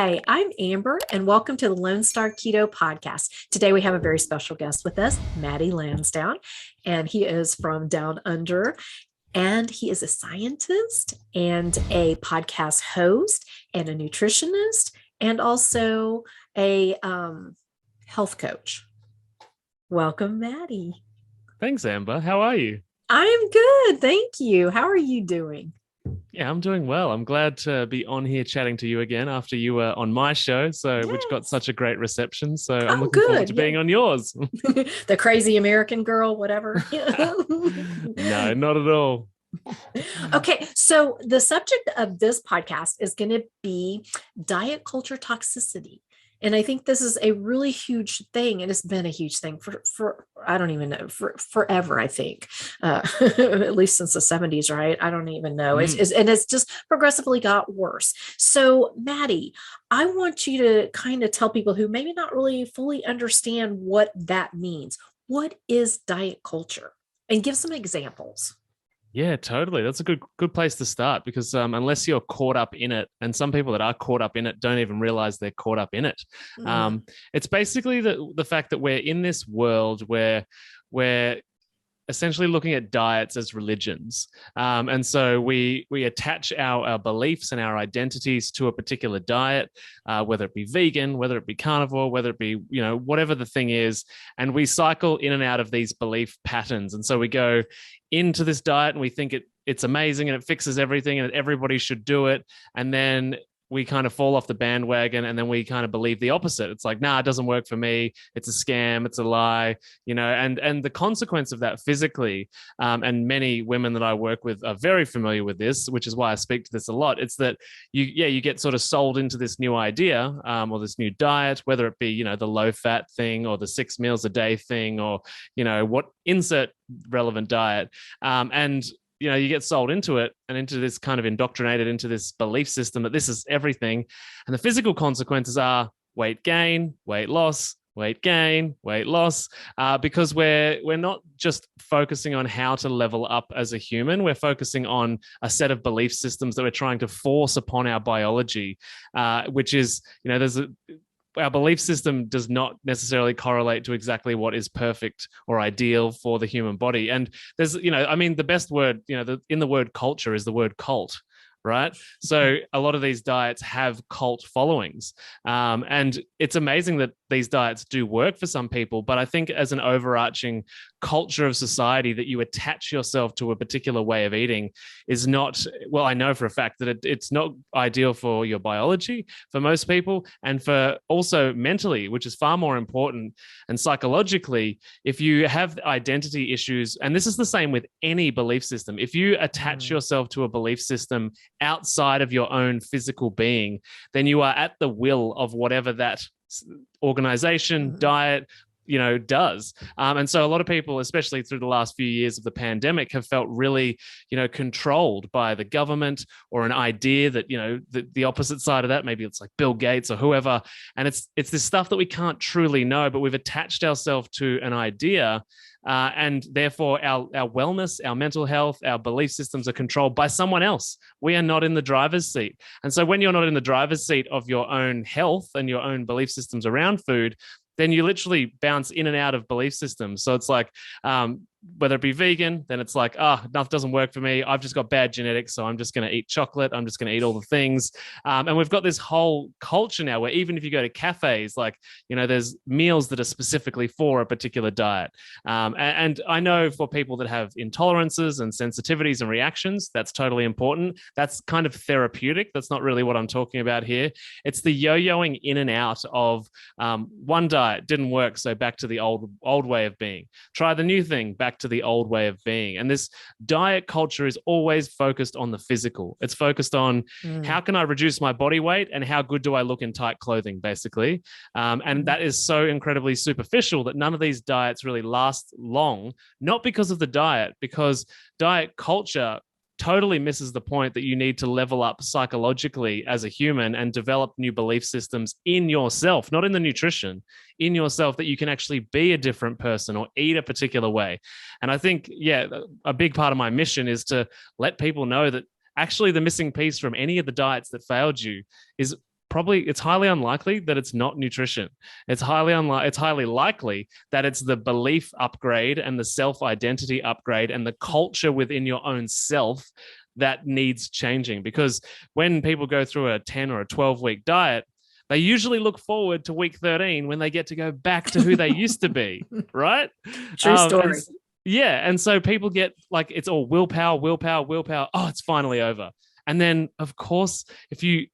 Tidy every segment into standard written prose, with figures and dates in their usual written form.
Hi, I'm Amber, and welcome to the Lone Star Keto podcast. Today, we have a very special guest with us, Matty Lansdown, and he is from Down Under. And he is a scientist and a podcast host and a nutritionist and also a health coach. Welcome, Matty. Thanks, Amber. How are you? I'm good. Thank you. How are you doing? Yeah, I'm doing well. I'm glad to be on here chatting to you again after you were on my show, which got such a great reception. So I'm looking forward to being on yours. The crazy American girl, whatever. No, not at all. Okay, so the subject of this podcast is going to be diet culture toxicity. And I think this is a really huge thing. And it's been a huge thing for I don't even know, for forever, I think, at least since the 70s, right? I don't even know. It's just progressively got worse. So, Matty, I want you to kind of tell people who maybe not really fully understand what that means. What is diet culture? And give some examples. Yeah, totally. That's a good place to start because unless you're caught up in it, and some people that are caught up in it don't even realize they're caught up in it. It's basically the fact that we're in this world where we're essentially looking at diets as religions. And so we attach our beliefs and our identities to a particular diet, whether it be vegan, whether it be carnivore, whether it be, whatever the thing is. And we cycle in and out of these belief patterns. And so we go into this diet and we think it's amazing and it fixes everything and everybody should do it. And then we kind of fall off the bandwagon and then we kind of believe the opposite. It's like, nah, it doesn't work for me. It's a scam. It's a lie, and the consequence of that physically, and many women that I work with are very familiar with this, which is why I speak to this a lot. It's that you get sort of sold into this new idea, or this new diet, whether it be, the low fat thing or the 6 meals a day thing, or, what insert relevant diet. And you get sold into it and into this kind of indoctrinated into this belief system that this is everything. And the physical consequences are weight gain, weight loss, weight gain, weight loss, because we're not just focusing on how to level up as a human. We're focusing on a set of belief systems that we're trying to force upon our biology, which is, our belief system does not necessarily correlate to exactly what is perfect or ideal for the human body. And there's, the best word, in the word culture is the word cult, right? So a lot of these diets have cult followings. And it's amazing that these diets do work for some people, but I think as an overarching culture of society that you attach yourself to a particular way of eating is not, well, I know for a fact that it's not ideal for your biology for most people, and for also mentally, which is far more important, and psychologically, if you have identity issues, and this is the same with any belief system, if you attach yourself to a belief system outside of your own physical being, then you are at the will of whatever that organization, diet, does. And so a lot of people, especially through the last few years of the pandemic, have felt really, controlled by the government or an idea that, the opposite side of that, maybe it's like Bill Gates or whoever. And it's this stuff that we can't truly know, but we've attached ourselves to an idea. And therefore our wellness, our mental health, our belief systems are controlled by someone else. We are not in the driver's seat. And so when you're not in the driver's seat of your own health and your own belief systems around food, then you literally bounce in and out of belief systems. So it's like, whether it be vegan, then it's like, nothing doesn't work for me. I've just got bad genetics, so I'm just going to eat chocolate. I'm just going to eat all the things. And we've got this whole culture now where even if you go to cafes, like, there's meals that are specifically for a particular diet. And I know for people that have intolerances and sensitivities and reactions, that's totally important. That's kind of therapeutic. That's not really what I'm talking about here. It's the yo-yoing in and out of one diet didn't work, so back to the old way of being. Try the new thing, back to the old way of being. And this diet culture is always focused on the physical. It's focused on how can I reduce my body weight and how good do I look in tight clothing, basically. And that is so incredibly superficial that none of these diets really last long, not because of the diet, because diet culture totally misses the point that you need to level up psychologically as a human and develop new belief systems in yourself, not in the nutrition, in yourself, that you can actually be a different person or eat a particular way. And I think, a big part of my mission is to let people know that actually the missing piece from any of the diets that failed you is it's highly unlikely that it's not nutrition. It's highly likely that it's the belief upgrade and the self-identity upgrade and the culture within your own self that needs changing. Because when people go through a 10 or a 12-week diet, they usually look forward to week 13 when they get to go back to who they used to be, right? True story. And so people get like, it's all willpower. Oh, it's finally over. And then, of course, if you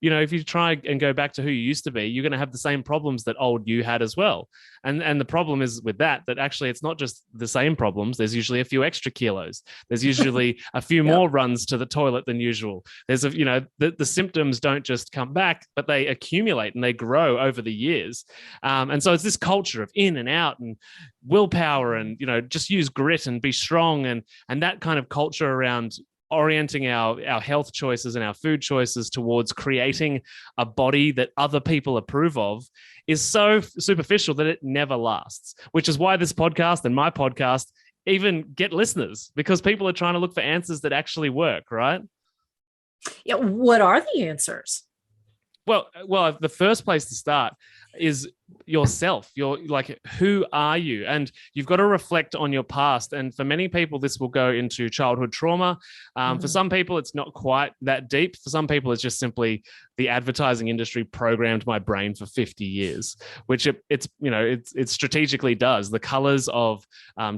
try and go back to who you used to be, you're going to have the same problems that old you had as well. And the problem is with that actually it's not just the same problems. There's usually a few extra kilos. There's usually a few more runs to the toilet than usual. There's the symptoms don't just come back, but they accumulate and they grow over the years. And so it's this culture of in and out and willpower and, just use grit and be strong and that kind of culture around orienting our health choices and our food choices towards creating a body that other people approve of is so superficial that it never lasts, which is why this podcast and my podcast even get listeners, because people are trying to look for answers that actually work, right? Yeah. What are the answers? Well, the first place to start is yourself. You're like, who are you? And you've got to reflect on your past. And for many people, this will go into childhood trauma. For some people, it's not quite that deep. For some people, it's just simply the advertising industry programmed my brain for 50 years, which it strategically does. The colors of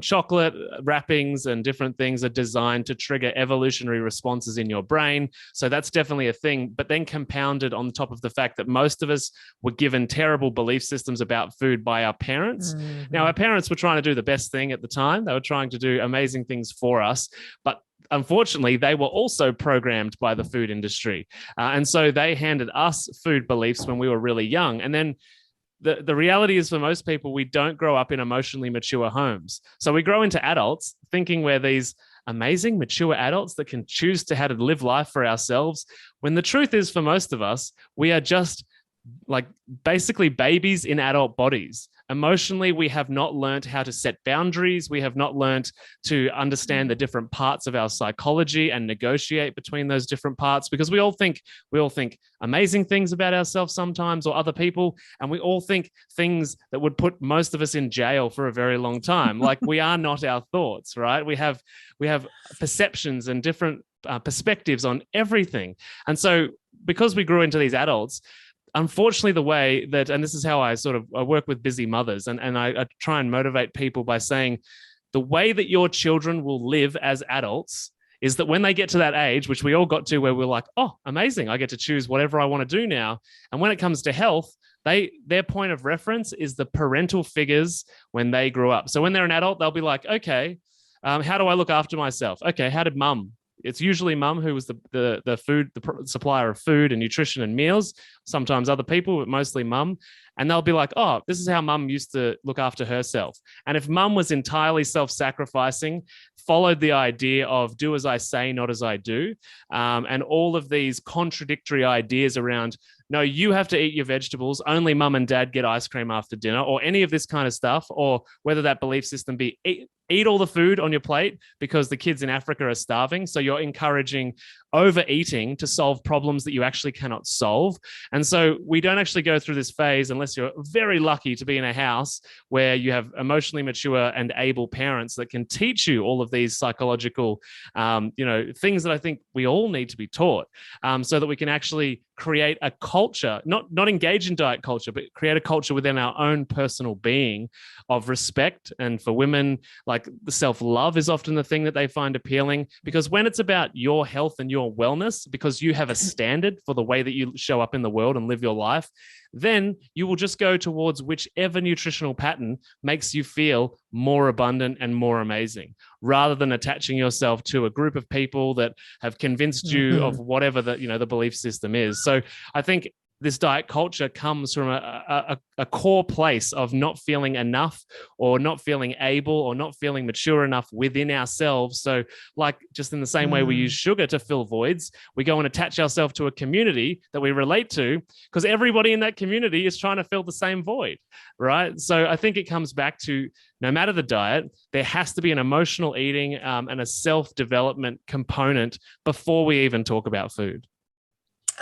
chocolate wrappings and different things are designed to trigger evolutionary responses in your brain. So that's definitely a thing, but then compounded on top of the fact that most of us were given terrible belief systems about food by our parents. Now, our parents were trying to do the best thing at the time. They were trying to do amazing things for us, but unfortunately, they were also programmed by the food industry. And so they handed us food beliefs when we were really young. And then the reality is, for most people, we don't grow up in emotionally mature homes. So we grow into adults thinking we're these amazing, mature adults that can choose how to live life for ourselves, when the truth is, for most of us, we are just like basically babies in adult bodies. Emotionally, we have not learned how to set boundaries. We have not learned to understand the different parts of our psychology and negotiate between those different parts, because we all think amazing things about ourselves sometimes, or other people, and we all think things that would put most of us in jail for a very long time. Like, we are not our thoughts, right? We have perceptions and different perspectives on everything. And so because we grew into these adults, unfortunately, the way that, and this is how I work with busy mothers, and I try and motivate people by saying the way that your children will live as adults is that when they get to that age, which we all got to, where we're like, oh, amazing, I get to choose whatever I want to do now. And when it comes to health, their point of reference is the parental figures when they grew up. So when they're an adult, they'll be like, okay, how do I look after myself? Okay, how did mum? It's usually mum who was the supplier of food and nutrition and meals, sometimes other people, but mostly mum. And they'll be like, oh, this is how mum used to look after herself. And if mum was entirely self-sacrificing, followed the idea of do as I say, not as I do, and all of these contradictory ideas around, no, you have to eat your vegetables, only mum and dad get ice cream after dinner, or any of this kind of stuff, or whether that belief system be eat all the food on your plate because the kids in Africa are starving. So you're encouraging overeating to solve problems that you actually cannot solve. And so we don't actually go through this phase unless you're very lucky to be in a house where you have emotionally mature and able parents that can teach you all of these psychological, things that I think we all need to be taught, so that we can actually create a culture, not engage in diet culture, but create a culture within our own personal being of respect. And for women, like, the self-love is often the thing that they find appealing, because when it's about your health and your wellness, because you have a standard for the way that you show up in the world and live your life, then you will just go towards whichever nutritional pattern makes you feel more abundant and more amazing, rather than attaching yourself to a group of people that have convinced you of whatever the belief system is. So I think this diet culture comes from a core place of not feeling enough, or not feeling able, or not feeling mature enough within ourselves. So, like, just in the same way we use sugar to fill voids, we go and attach ourselves to a community that we relate to, because everybody in that community is trying to fill the same void, right? So I think it comes back to, no matter the diet, there has to be an emotional eating and a self-development component before we even talk about food.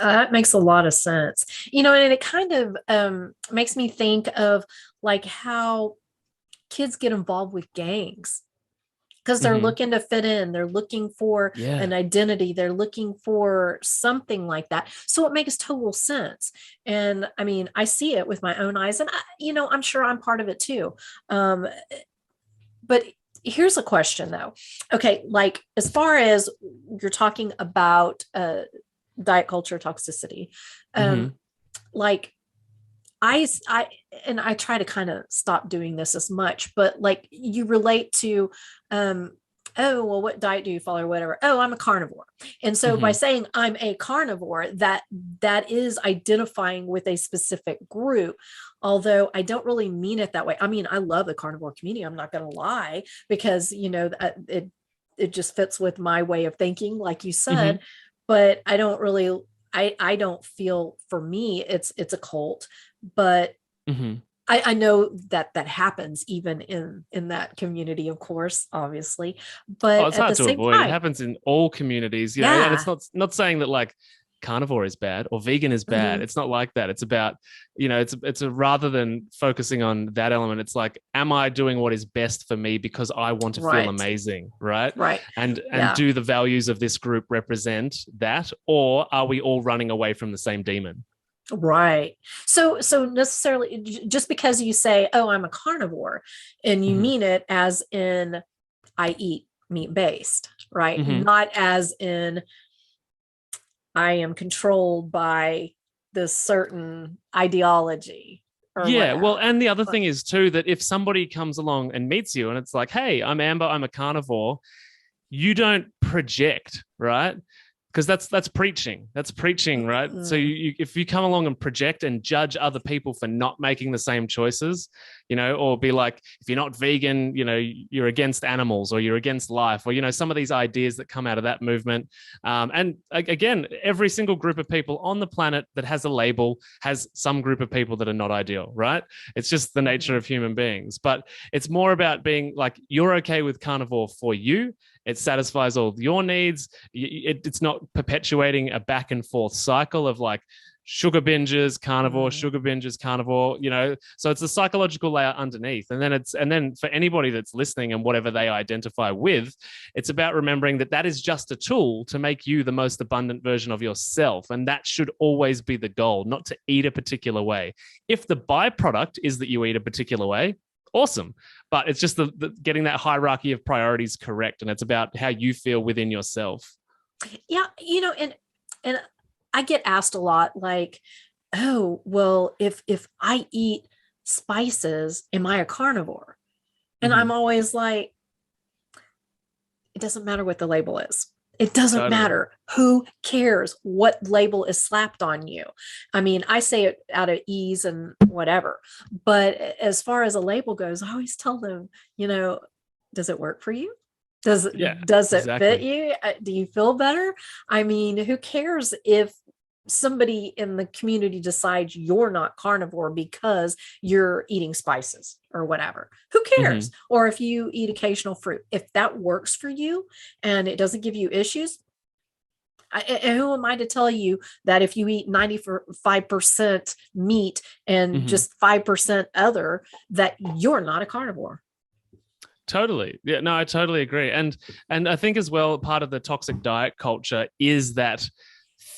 That makes a lot of sense. And it kind of makes me think of like how kids get involved with gangs because they're looking to fit in. They're looking for an identity. They're looking for something like that. So it makes total sense. And I mean, I see it with my own eyes, and I'm sure I'm part of it too. But here's a question though. Okay. Like as far as you're talking about, diet culture toxicity, like I try to kind of stop doing this as much, but like you relate to, oh, well, what diet do you follow or whatever? Oh, I'm a carnivore. And so by saying I'm a carnivore, that is identifying with a specific group, although I don't really mean it that way. I mean, I love the carnivore community. I'm not going to lie, because, it just fits with my way of thinking, like you said, but I don't really, I don't feel, for me, it's a cult, but I know that happens even in that community, of course, obviously, but it's at hard the to same avoid. It time, happens in all communities, and it's not saying that like carnivore is bad or vegan is bad. It's not like that. It's about, it's a, rather than focusing on that element, it's like, am I doing what is best for me because I want to feel amazing, right? And do the values of this group represent that, or are we all running away from the same demon? Right. So necessarily, just because you say, oh, I'm a carnivore, and you mean it as in I eat meat based, right? Not as in I am controlled by this certain ideology or whatever. Well, and the other thing is too, that if somebody comes along and meets you and it's like, hey, I'm Amber, I'm a carnivore, you don't project, right? Because that's preaching. That's preaching, right? So if you come along and project and judge other people for not making the same choices, or be like, if you're not vegan, you're against animals, or you're against life, or some of these ideas that come out of that movement. And again, every single group of people on the planet that has a label has some group of people that are not ideal, right? It's just the nature of human beings. But it's more about being like, you're okay with carnivore for you. It satisfies all your needs. It's not perpetuating a back and forth cycle of like sugar binges, carnivore, sugar binges, carnivore, so it's a psychological layer underneath. And then for anybody that's listening and whatever they identify with, it's about remembering that is just a tool to make you the most abundant version of yourself. And that should always be the goal, not to eat a particular way. If the byproduct is that you eat a particular way, awesome. But it's just the getting that hierarchy of priorities correct. And it's about how you feel within yourself. Yeah. And I get asked a lot, like, oh, well, if I eat spices, am I a carnivore? And I'm always like, it doesn't matter what the label is. It doesn't matter. Who cares what label is slapped on you? I mean, I say it out of ease and whatever, but as far as a label goes, I always tell them, does it work for you? Does it fit you? Do you feel better? I mean, who cares if somebody in the community decides you're not carnivore because you're eating spices or whatever? Who cares? Or if you eat occasional fruit, if that works for you and it doesn't give you issues, and who am I to tell you that if you eat 95% meat and just 5% other, that you're not a carnivore? Totally. Yeah, no, I totally agree. And I think as well, part of the toxic diet culture is that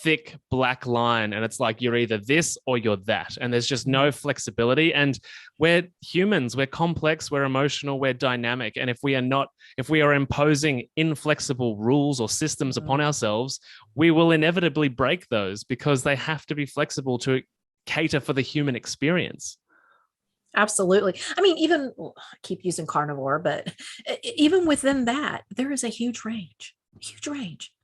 thick black line, and it's like you're either this or you're that, and there's just no flexibility. And we're humans, we're complex, we're emotional, we're dynamic, and if we are imposing inflexible rules or systems upon ourselves, we will inevitably break those, because they have to be flexible to cater for the human experience. Absolutely. I mean, even, I keep using carnivore, but even within that, there is a huge range.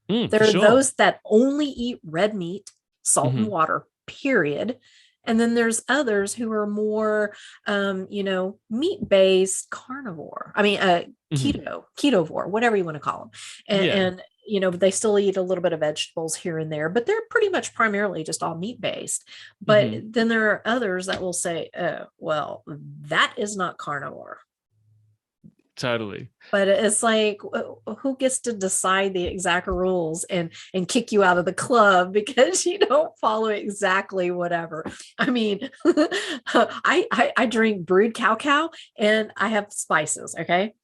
There are those that only eat red meat, salt and water, period. And then there's others who are more, meat-based carnivore. I mean, ketovore, whatever you want to call them. And they still eat a little bit of vegetables here and there, but they're pretty much primarily just all meat-based. But then there are others that will say, well, that is not carnivore. Totally. But it's like, who gets to decide the exact rules and kick you out of the club because you don't follow exactly whatever? I mean, I drink brewed cow and I have spices. Okay.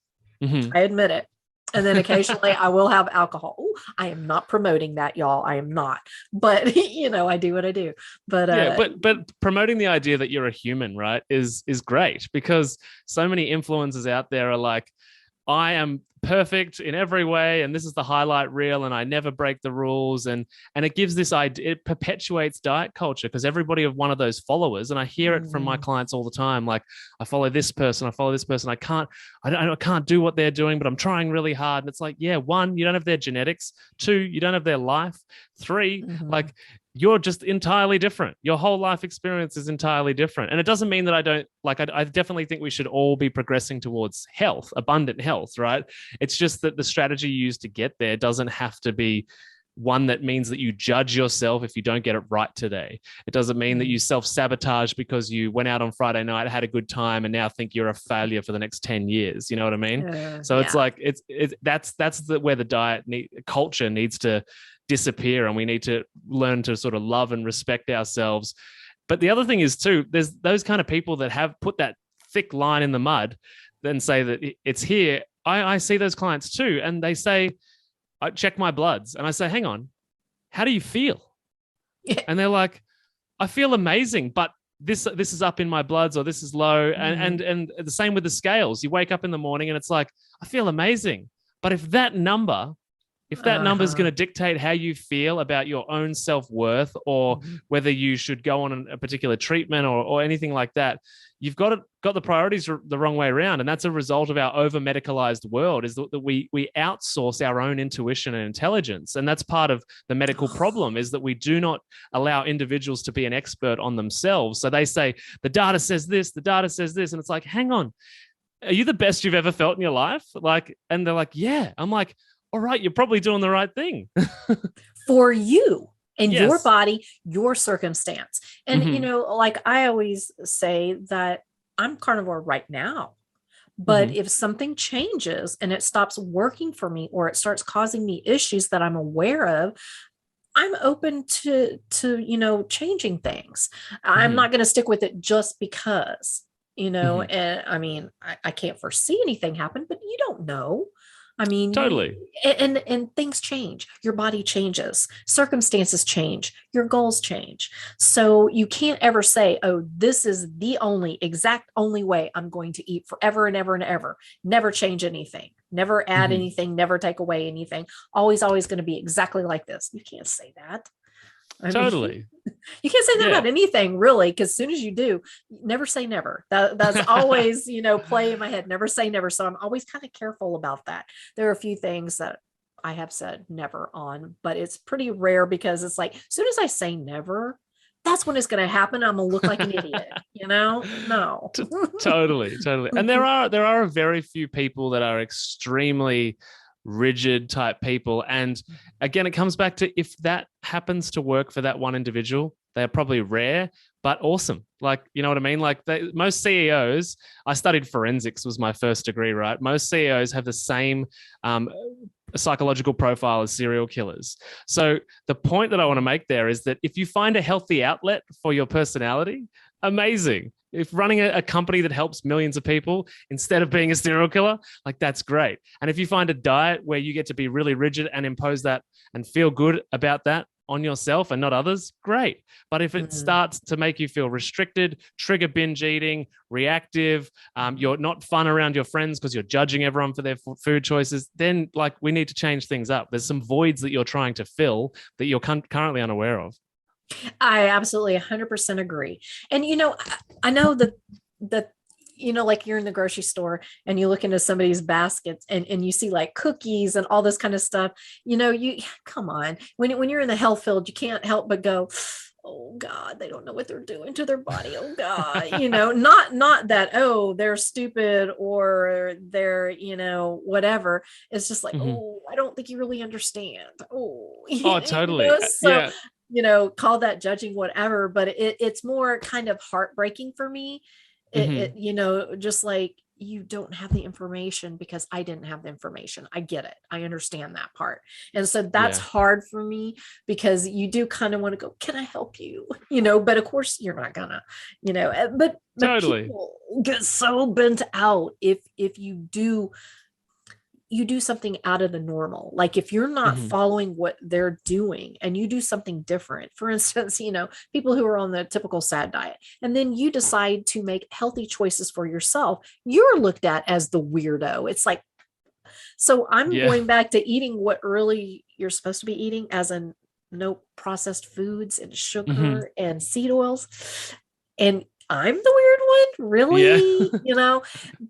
Mm-hmm. I admit it. And then occasionally I will have alcohol. Ooh, I am not promoting that, y'all. I am not. But I do what I do. But yeah, but promoting the idea that you're a human, right, is great, because so many influencers out there are like, I am perfect in every way, and this is the highlight reel, and I never break the rules, and it gives this idea, it perpetuates diet culture, because everybody of one of those followers, and I hear it from my clients all the time, like, I follow this person, I can't do what they're doing, but I'm trying really hard. And it's like, yeah, one, you don't have their genetics. Two, you don't have their life. Three, like, you're just entirely different. Your whole life experience is entirely different. And it doesn't mean that I definitely think we should all be progressing towards health, abundant health, right? It's just that the strategy you use to get there doesn't have to be one that means that you judge yourself if you don't get it right today. It doesn't mean that you self-sabotage because you went out on Friday night, had a good time, and now think you're a failure for the next 10 years. You know what I mean? So it's like, that's where the diet culture needs to disappear, and we need to learn to sort of love and respect ourselves. But the other thing is too, there's those kind of people that have put that thick line in the mud, then say that it's here. I see those clients too, and they say, I check my bloods, and I say, hang on, how do you feel? Yeah. And they're like, I feel amazing, but this is up in my bloods, or this is low. And the same with the scales. You wake up in the morning and it's like, I feel amazing. But if that number is going to dictate how you feel about your own self-worth, or whether you should go on a particular treatment or anything like that, you've got the priorities the wrong way around. And that's a result of our over-medicalized world, is that we outsource our own intuition and intelligence. And that's part of the medical problem, is that we do not allow individuals to be an expert on themselves. So they say, the data says this, the data says this. And it's like, hang on, are you the best you've ever felt in your life? Like, and they're like, yeah. I'm like, all right, you're probably doing the right thing. For you and your body, your circumstance. And, like I always say that I'm carnivore right now, but if something changes and it stops working for me, or it starts causing me issues that I'm aware of, I'm open to changing things. I'm not going to stick with it just because, and I mean, I can't foresee anything happen, but you don't know. I mean, totally. And things change. Your body changes. Circumstances change. Your goals change. So you can't ever say, oh, this is the exact only way I'm going to eat forever and ever and ever. Never change anything. Never add anything. Never take away anything. Always going to be exactly like this. You can't say that. I mean, you can't say that about anything, really, because as soon as you do, never say never. That's always, play in my head. Never say never. So I'm always kind of careful about that. There are a few things that I have said never on, but it's pretty rare, because it's like, as soon as I say never, that's when it's going to happen. I'm going to look like an idiot, No. Totally. And there are a very few people that are extremely rigid type people. And again, it comes back to, if that happens to work for that one individual, they're probably rare, but awesome. Like, you know what I mean? Like, most CEOs, I studied forensics, was my first degree, right? Most CEOs have the same psychological profile as serial killers. So the point that I want to make there is that if you find a healthy outlet for your personality, amazing. If running a company that helps millions of people instead of being a serial killer, like, that's great. And if you find a diet where you get to be really rigid and impose that and feel good about that on yourself and not others, great. But if it starts to make you feel restricted, trigger binge eating, reactive, you're not fun around your friends because you're judging everyone for their food choices, then, like, we need to change things up. There's some voids that you're trying to fill that you're currently unaware of. I absolutely 100% agree. And, I know that, like, you're in the grocery store and you look into somebody's baskets and you see like cookies and all this kind of stuff, you come on, when you're in the health field, you can't help but go, oh God, they don't know what they're doing to their body. Oh God, not that, oh, they're stupid or they're, whatever. It's just like, oh, I don't think you really understand. Oh, totally. So, call that judging, whatever, but it's more kind of heartbreaking for me. Just like, you don't have the information because I didn't have the information. I get it. I understand that part. And so that's hard for me, because you do kind of want to go, can I help you? But of course you're not gonna, but Totally. people get so bent out if you do something out of the normal. Like if you're not following what they're doing and you do something different, for instance, people who are on the typical SAD diet, and then you decide to make healthy choices for yourself, you're looked at as the weirdo. It's like, so I'm going back to eating what really you're supposed to be eating, as in no processed foods and sugar and seed oils. And I'm the weird one, really,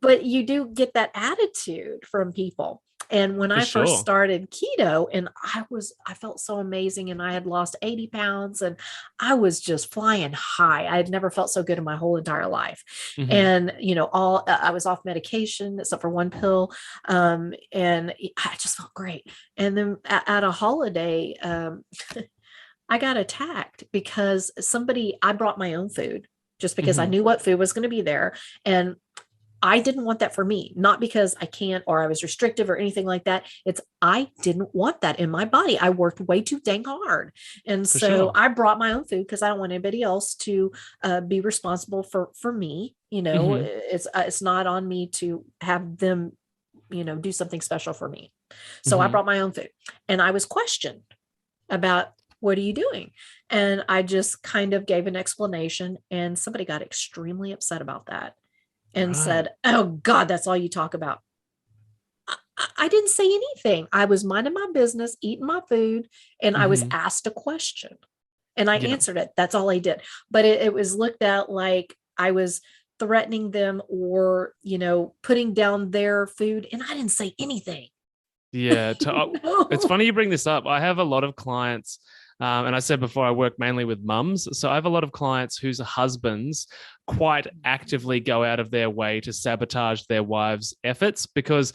but you do get that attitude from people. And when I first started keto, and I felt so amazing, and I had lost 80 pounds and I was just flying high. I had never felt so good in my whole entire life. And, I was off medication except for one pill. And I just felt great. And then at a holiday, I got attacked because I brought my own food, just because I knew what food was going to be there. And I didn't want that for me, not because I can't, or I was restrictive or anything like that. I didn't want that in my body. I worked way too dang hard. And so I brought my own food because I don't want anybody else to be responsible for me. It's not on me to have them, do something special for me. So I brought my own food, and I was questioned about, what are you doing? And I just kind of gave an explanation, and somebody got extremely upset about that and said, oh God, that's all you talk about. I didn't say anything. I was minding my business, eating my food, and I was asked a question and I answered it. That's all I did. But it was looked at like I was threatening them or, putting down their food. And I didn't say anything. Yeah. It's funny you bring this up. I have a lot of clients, and I said before, I work mainly with mums. So I have a lot of clients whose husbands quite actively go out of their way to sabotage their wives' efforts, because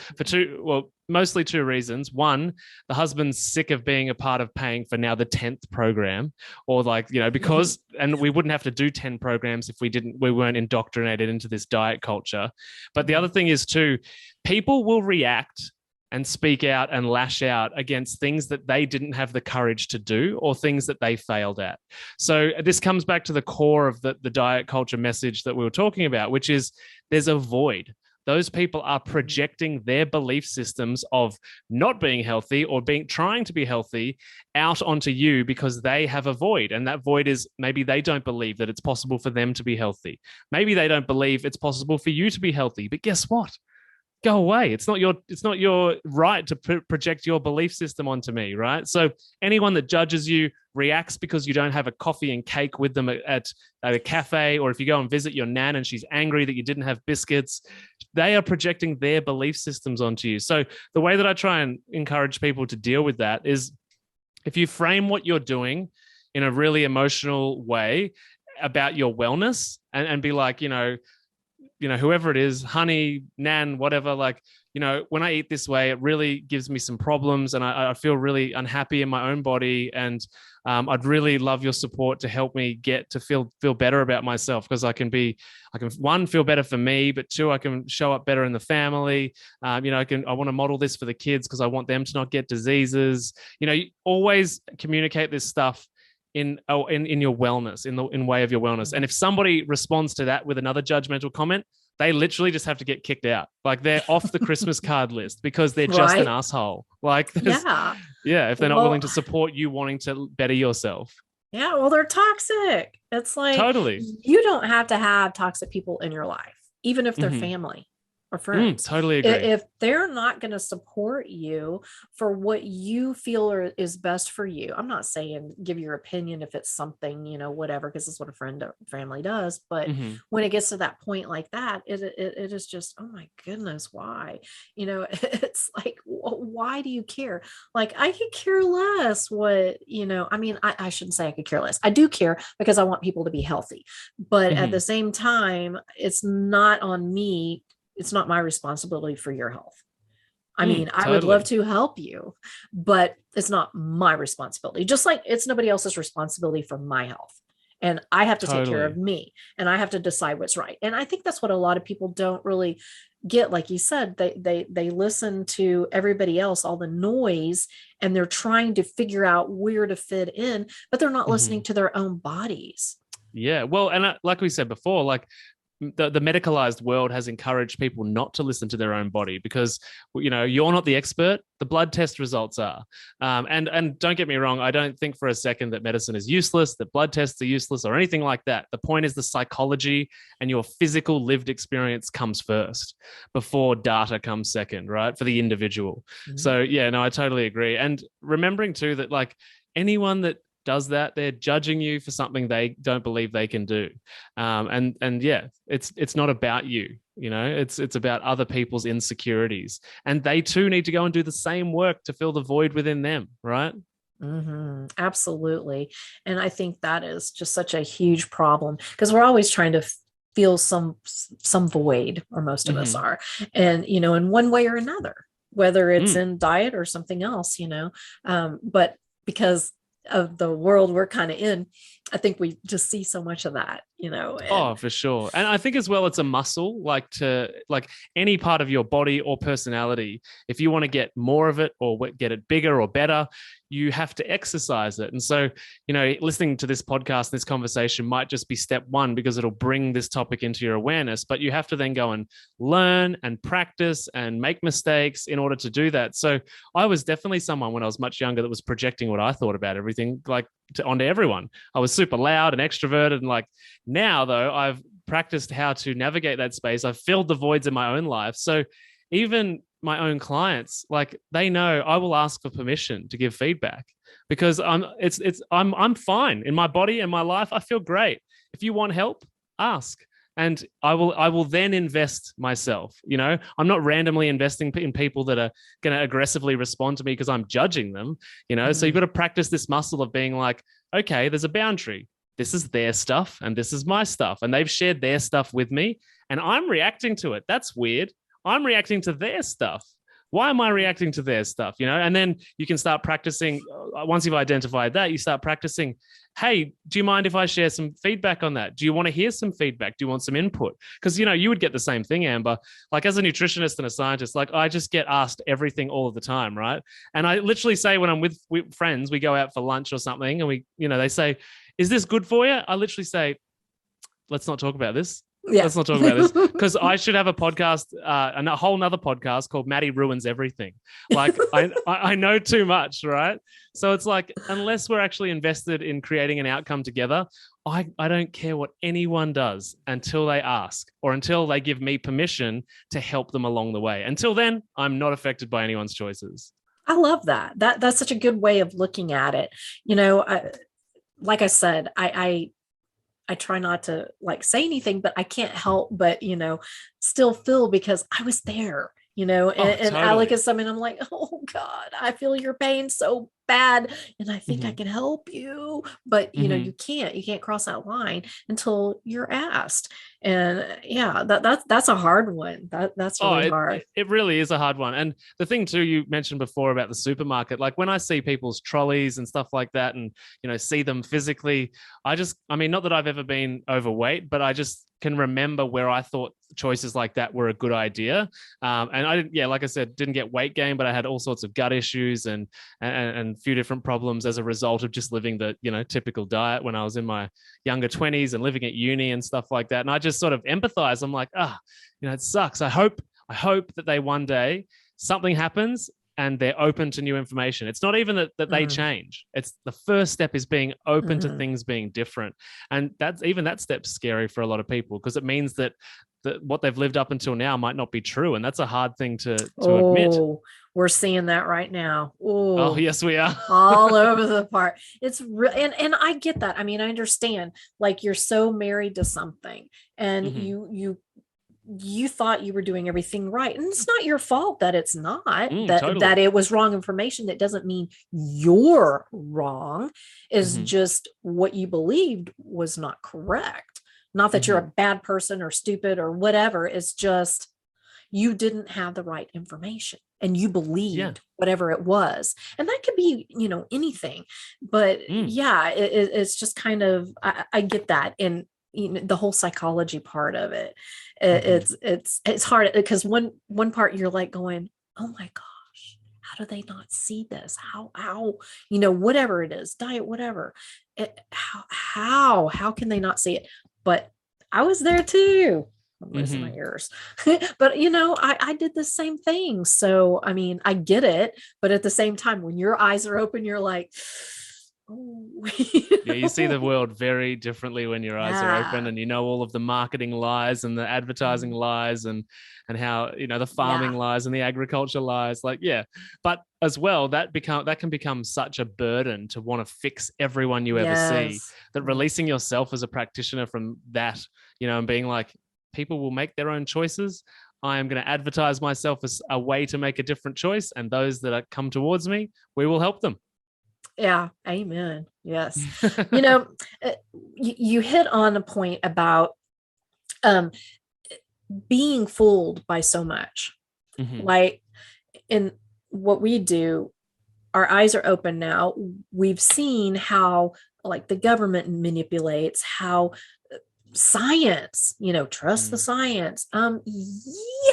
mostly two reasons. One, the husband's sick of being a part of paying for now the 10th program, or because, and we wouldn't have to do 10 programs if we weren't indoctrinated into this diet culture. But the other thing is too, people will react and speak out and lash out against things that they didn't have the courage to do, or things that they failed at. So this comes back to the core of the diet culture message that we were talking about, which is there's a void. Those people are projecting their belief systems of not being healthy or trying to be healthy out onto you, because they have a void. And that void is, maybe they don't believe that it's possible for them to be healthy. Maybe they don't believe it's possible for you to be healthy. But guess what? Go away. It's not your right to project your belief system onto me, right? So anyone that judges you, reacts because you don't have a coffee and cake with them at a cafe, or if you go and visit your nan and she's angry that you didn't have biscuits, they are projecting their belief systems onto you. So the way that I try and encourage people to deal with that is, if you frame what you're doing in a really emotional way about your wellness, and be like, whoever it is, honey, nan, whatever, when I eat this way, it really gives me some problems, and I feel really unhappy in my own body. And I'd really love your support to help me get to feel better about myself, because I can one, feel better for me, but two, I can show up better in the family. I want to model this for the kids because I want them to not get diseases. You always communicate this stuff in your wellness, in way of your wellness. And if somebody responds to that with another judgmental comment, they literally just have to get kicked out. Like, they're off the Christmas card list because they're just an asshole. Like, if they're not willing to support you wanting to better yourself. Yeah, well, they're toxic. It's like, totally, you don't have to have toxic people in your life, even if they're family or friends. Totally agree. If they're not going to support you for what you feel is best for you, I'm not saying give your opinion if it's something, whatever, because it's what a friend or family does. But when it gets to that point like that, it is just, oh my goodness, why? It's like, why do you care? Like, I could care less what, I shouldn't say I could care less. I do care because I want people to be healthy. But at the same time, it's not on me. It's not my responsibility for your health. I mean, I would love to help you, but it's not my responsibility. Just like it's nobody else's responsibility for my health. And I have to take care of me, and I have to decide what's right. And I think that's what a lot of people don't really get, like you said, they listen to everybody else, all the noise, and they're trying to figure out where to fit in, but they're not listening to their own bodies. Yeah. Well, and like we said before, like the medicalized world has encouraged people not to listen to their own body because, you know, you're not the expert. The blood test results are. And don't get me wrong, I don't think for a second that medicine is useless, that blood tests are useless or anything like that. The point is the psychology and your physical lived experience comes first before data comes second, right? For the individual. Mm-hmm. So yeah, no, I totally agree. And remembering too that like anyone that does that, they're judging you for something they don't believe they can do. And yeah, it's not about you, you know, it's about other people's insecurities, and they too need to go and do the same work to fill the void within them, right? Mm-hmm. Absolutely. And I think that is just such a huge problem because we're always trying to feel some void, or most of us are, and, you know, in one way or another, whether it's in diet or something else, you know, but because of the world we're kind of in, I think we just see so much of that, you know. Oh, for sure. And I think as well, it's a muscle, like any part of your body or personality. If you want to get more of it or get it bigger or better, you have to exercise it. And so, you know, listening to this podcast, this conversation might just be step one because it'll bring this topic into your awareness, but you have to then go and learn and practice and make mistakes in order to do that. So I was definitely someone when I was much younger that was projecting what I thought about everything, like onto everyone. I was super loud and extroverted. And like now though, I've practiced how to navigate that space. I've filled the voids in my own life. So even my own clients, like they know I will ask for permission to give feedback because I'm fine in my body and my life. I feel great. If you want help, ask. And I will then invest myself. You know, I'm not randomly investing in people that are going to aggressively respond to me because I'm judging them, you know. So you've got to practice this muscle of being like, okay, there's a boundary. This is their stuff and this is my stuff. And they've shared their stuff with me and I'm reacting to it. That's weird. I'm reacting to their stuff. Why am I reacting to their stuff? You know, and then you can start practicing. Once you've identified that, you start practicing. Hey, do you mind if I share some feedback on that? Do you want to hear some feedback? Do you want some input? Because, you know, you would get the same thing, Amber. Like as a nutritionist and a scientist, like I just get asked everything all of the time, right? And I literally say when I'm with friends, we go out for lunch or something and we, you know, they say, is this good for you? I literally say, let's not talk about this. Yeah. Let's not talk about this because I should have a podcast, a whole nother podcast called Matty Ruins Everything. Like I know too much, right? So it's like, unless we're actually invested in creating an outcome together, I don't care what anyone does until they ask or until they give me permission to help them along the way. Until then, I'm not affected by anyone's choices. I love that. That's such a good way of looking at it. You know, like I said, I try not to like say anything, but I can't help but, you know, still feel because I was there, you know, and totally. I look at someone and I'm like, oh God, I feel your pain so bad. And I think I can help you, but you know, you can't cross that line until you're asked. And yeah, that's a hard one. That's really hard. It really is a hard one. And the thing too, you mentioned before about the supermarket, like when I see people's trolleys and stuff like that and, you know, see them physically, I mean, not that I've ever been overweight, but I just can remember where I thought choices like that were a good idea. And I didn't, like I said, didn't get weight gain, but I had all sorts of gut issues and a few different problems as a result of just living the, you know, typical diet when I was in my younger 20s and living at uni and stuff like that. And I just sort of empathize. I'm like, you know, it sucks. I hope that they one day something happens and they're open to new information. It's not even that they change. It's the first step is being open to things being different. And that step's scary for a lot of people because it means that what they've lived up until now might not be true. And that's a hard thing to admit. We're seeing that right now. Ooh, oh, yes, we are. all over the park. It's real. And I get that. I mean, I understand, like you're so married to something and you thought you were doing everything right. And it's not your fault that it's not, that it was wrong information. That doesn't mean you're wrong. Is just what you believed was not correct. Not that you're a bad person or stupid or whatever. It's just you didn't have the right information and you believed whatever it was. And that could be, you know, anything. But it's just kind of, I get that. And the whole psychology part of it. Mm-hmm. It's hard because one part you're like going, oh my gosh, how do they not see this? How whatever it is, diet, whatever. How can they not see it? But I was there too. I'm losing my ears. But I did the same thing. So I mean, I get it, but at the same time, when your eyes are open, you're like, oh. Yeah, you see the world very differently when your eyes are open, Yeah. and you know all of the marketing lies and the advertising lies, and how the farming Yeah. lies and the agriculture lies. Like, yeah, but as well, that can become such a burden to want to fix everyone you ever see, Yes. that releasing yourself as a practitioner from that, and being like, people will make their own choices. I am going to advertise myself as a way to make a different choice, and those that come towards me, we will help them. Yeah. Amen. Yes. You hit on a point about um, being fooled by so much. Mm-hmm. Like in what we do, our eyes are open now. We've seen how like the government manipulates, how science, trust the science. Yeah,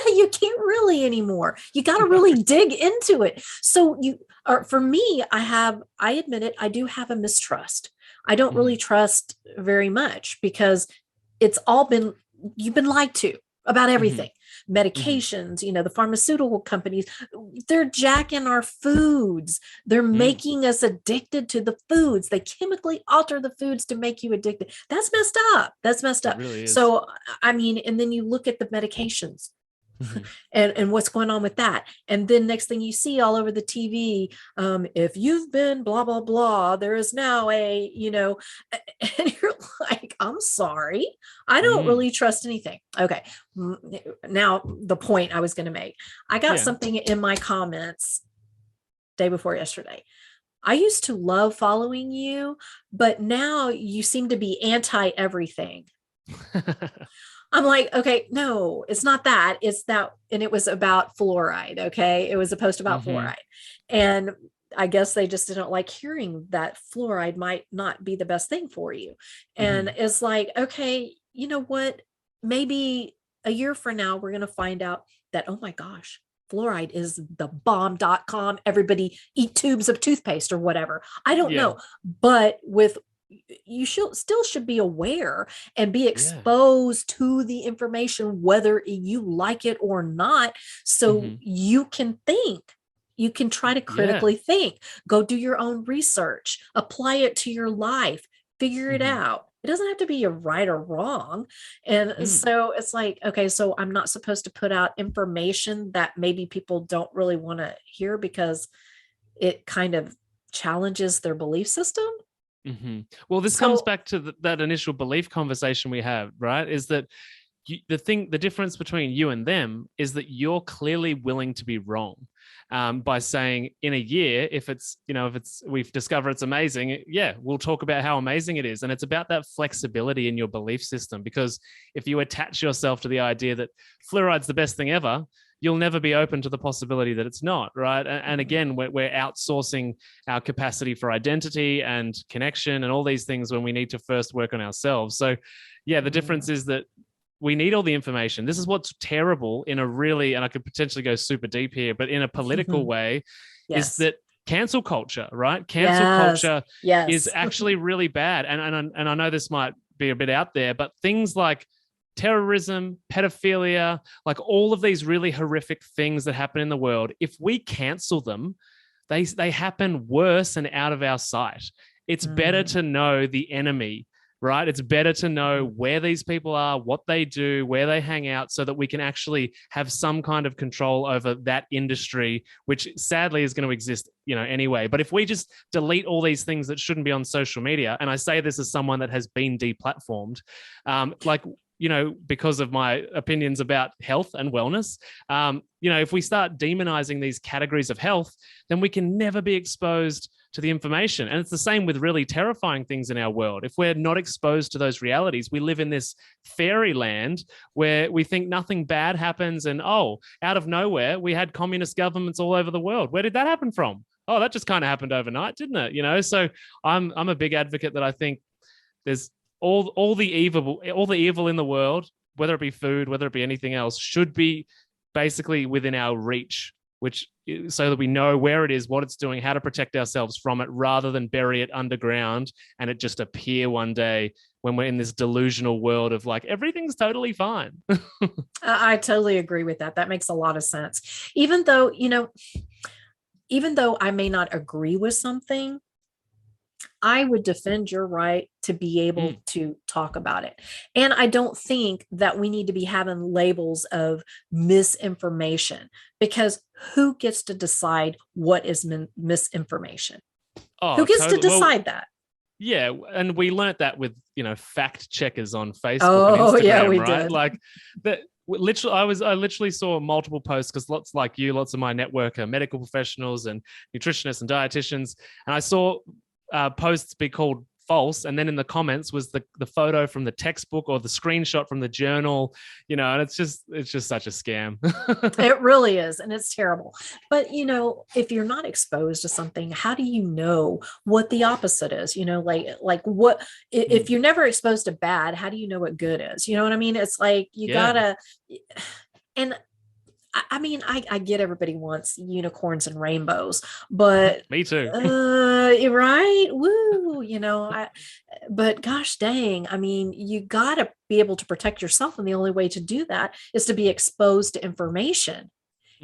you can't really anymore. You got to really dig into it. So for me, I admit it, I do have a mistrust. I don't really trust very much because you've been lied to about everything. Medications, the pharmaceutical companies, they're jacking our foods. They're making us addicted to the foods. They chemically alter the foods to make you addicted. That's messed up. It really is. So, I mean, and then you look at the medications. And what's going on with that, and then next thing you see all over the TV, if you've been blah blah blah, there is now and you're like, I'm sorry, I don't really trust anything. Okay, now the point I was going to make, I got something in my comments day before yesterday. I used to love following you, but now you seem to be anti everything. I'm like, okay, no, it's not that. It's that. And it was about fluoride. Okay. It was a post about fluoride. And I guess they just didn't like hearing that fluoride might not be the best thing for you. And it's like, okay, you know what? Maybe a year from now, we're going to find out that, oh my gosh, fluoride is the bomb.com. Everybody eat tubes of toothpaste or whatever. I don't know. But you still should be aware and be exposed to the information, whether you like it or not. So you can think, you can try to critically think, go do your own research, apply it to your life, figure it out. It doesn't have to be a right or wrong. And so it's like, okay, so I'm not supposed to put out information that maybe people don't really want to hear because it kind of challenges their belief system. Well, this comes back to that initial belief conversation we have, right? Is that the difference between you and them is that you're clearly willing to be wrong, by saying in a year, if we've discovered it's amazing, we'll talk about how amazing it is. And it's about that flexibility in your belief system, because if you attach yourself to the idea that fluoride's the best thing ever, you'll never be open to the possibility that it's not, right? And again, we're outsourcing our capacity for identity and connection and all these things when we need to first work on ourselves. So the difference is that we need all the information. This is what's terrible in a really, and I could potentially go super deep here, but in a political way, is that cancel culture, right? Cancel culture is actually really bad. And I know this might be a bit out there, but things like terrorism, pedophilia, like all of these really horrific things that happen in the world, if we cancel them, they happen worse and out of our sight. It's better to know the enemy, right? It's better to know where these people are, what they do, where they hang out, so that we can actually have some kind of control over that industry, which sadly is going to exist, anyway. But if we just delete all these things that shouldn't be on social media, and I say this as someone that has been deplatformed, because of my opinions about health and wellness, if we start demonizing these categories of health, then we can never be exposed to the information. And it's the same with really terrifying things in our world. If we're not exposed to those realities, we live in this fairyland where we think nothing bad happens. And, out of nowhere, we had communist governments all over the world. Where did that happen from? Oh, that just kind of happened overnight, didn't it? So I'm a big advocate that I think there's all the evil in the world, whether it be food, whether it be anything else, should be basically within our reach, which so that we know where it is, what it's doing, how to protect ourselves from it, rather than bury it underground and it just appear one day when we're in this delusional world of like, everything's totally fine. I totally agree with that. That makes a lot of sense. Even though I may not agree with something, I would defend your right to be able to talk about it. And I don't think that we need to be having labels of misinformation, because who gets to decide what is misinformation? Who gets to decide that? Yeah, and we learnt that with, fact checkers on Facebook and Instagram, yeah, we right? did. Like that. Literally, I literally saw multiple posts, because lots of my network are medical professionals and nutritionists and dietitians, and I saw posts be called false, and then in the comments was the photo from the textbook or the screenshot from the journal, and it's just such a scam. It really is, and it's terrible. But if you're not exposed to something, how do you know what the opposite is? Like what if you're never exposed to bad, how do you know what good is? You know what I mean? It's like you gotta. And I mean, I get everybody wants unicorns and rainbows, but me too. Right? Woo! But gosh dang, I mean, you gotta be able to protect yourself, and the only way to do that is to be exposed to information.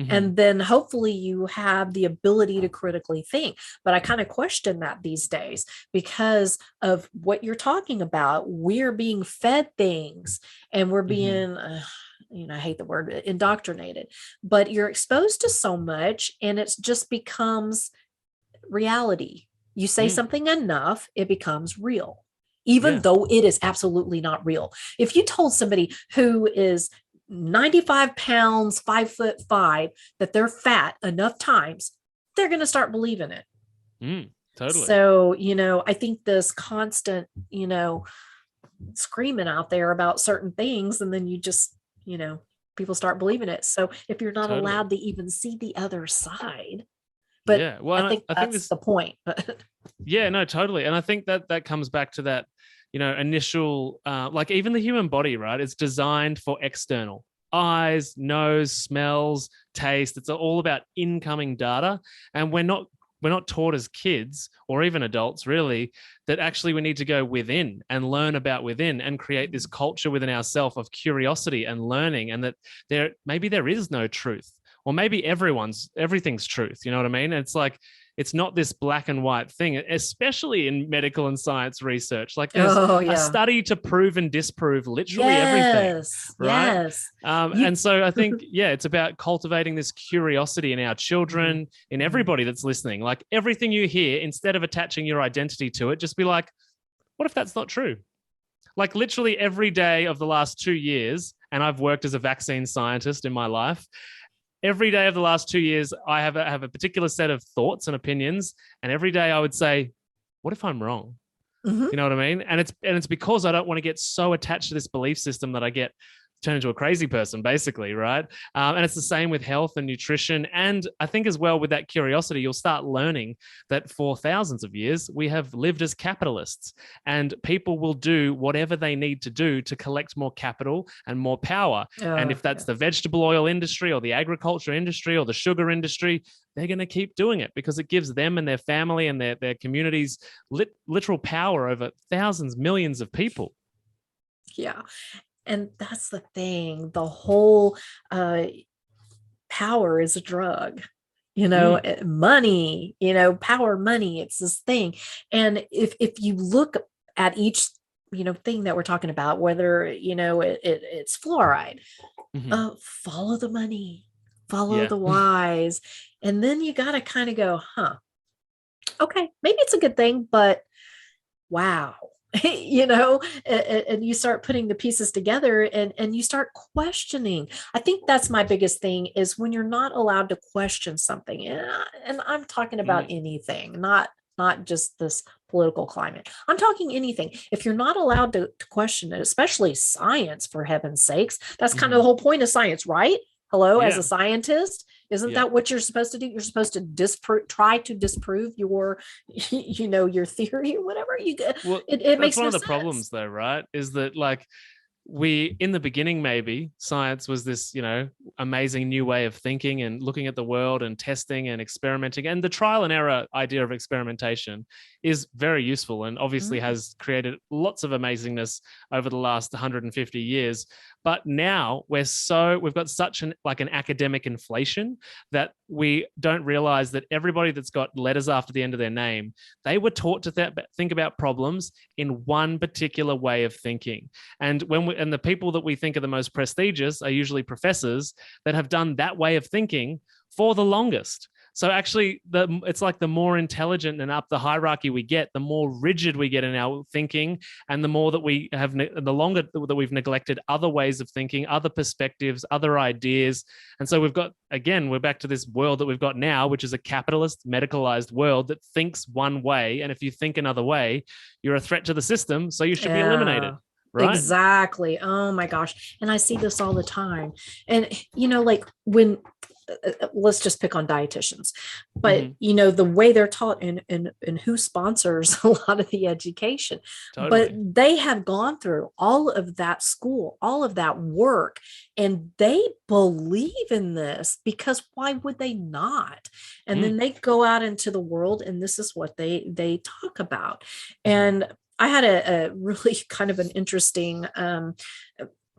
And then hopefully you have the ability to critically think. But I kind of question that these days because of what you're talking about. We're being fed things, and we're being, I hate the word indoctrinated, but you're exposed to so much, and it just becomes reality. You say something enough, it becomes real, even though it is absolutely not real. If you told somebody who is 95 pounds, 5'5", that they're fat enough times, they're going to start believing it. Totally. So, I think this constant, screaming out there about certain things, and then you just, people start believing it. So if you're not allowed to even see the other side, but I think that's the point. Yeah, no, totally. And I think that comes back to that, initial, like even the human body, right? It's designed for external eyes, nose, smells, taste. It's all about incoming data. And we're not taught as kids or even adults really that actually we need to go within and learn about within and create this culture within ourselves of curiosity and learning, and that maybe there is no truth, or maybe everything's truth. You know what I mean? It's like, it's not this black and white thing, especially in medical and science research. Like there's a study to prove and disprove literally everything, right? Yes. And so I think, it's about cultivating this curiosity in our children, in everybody that's listening. Like everything you hear, instead of attaching your identity to it, just be like, what if that's not true? Like literally every day of the last 2 years, and I've worked as a vaccine scientist in my life, every day of the last 2 years, I have a particular set of thoughts and opinions. And every day I would say, what if I'm wrong? You know what I mean? And it's because I don't want to get so attached to this belief system that I turn into a crazy person, basically, right? And it's the same with health and nutrition. And I think as well with that curiosity, you'll start learning that for thousands of years, we have lived as capitalists, and people will do whatever they need to do to collect more capital and more power. And if that's the vegetable oil industry or the agriculture industry or the sugar industry, they're going to keep doing it because it gives them and their family and their communities literal power over thousands, millions of people. Yeah. And that's the thing. The whole power is a drug, money, power, money. It's this thing. And if you look at each, thing that we're talking about, whether, it's fluoride, follow the money, follow the whys. And then you got to kind of go, okay, maybe it's a good thing, but wow. And you start putting the pieces together and you start questioning. I think that's my biggest thing is when you're not allowed to question something. And I'm talking about anything, not just this political climate. I'm talking anything. If you're not allowed to question it, especially science, for heaven's sakes, that's kind of the whole point of science, right? Hello, as a scientist, Isn't Yeah. that what you're supposed to do? You're supposed to try to disprove your, your theory or whatever. Well, It that's makes one no of the sense. problems though, right? Is that like we, in the beginning, maybe science was this, amazing new way of thinking and looking at the world and testing and experimenting. And the trial and error idea of experimentation is very useful and obviously has created lots of amazingness over the last 150 years. But now we've got such an academic inflation that we don't realize that everybody that's got letters after the end of their name, they were taught to think about problems in one particular way of thinking. And and the people that we think are the most prestigious are usually professors that have done that way of thinking for the longest. So actually, it's like the more intelligent and up the hierarchy we get, the more rigid we get in our thinking, and the more that we have, the longer that we've neglected other ways of thinking, other perspectives, other ideas. And so we're back to this world that we've got now, which is a capitalist, medicalized world that thinks one way. And if you think another way, you're a threat to the system, so you should be eliminated. Right? Exactly. Oh my gosh. And I see this all the time. And, like when, let's just pick on dietitians, but the way they're taught and who sponsors a lot of the education, Totally. but they have gone through all of that school, all of that work, and they believe in this because why would they not? And then they go out into the world and this is what they talk about. And I had a really kind of an interesting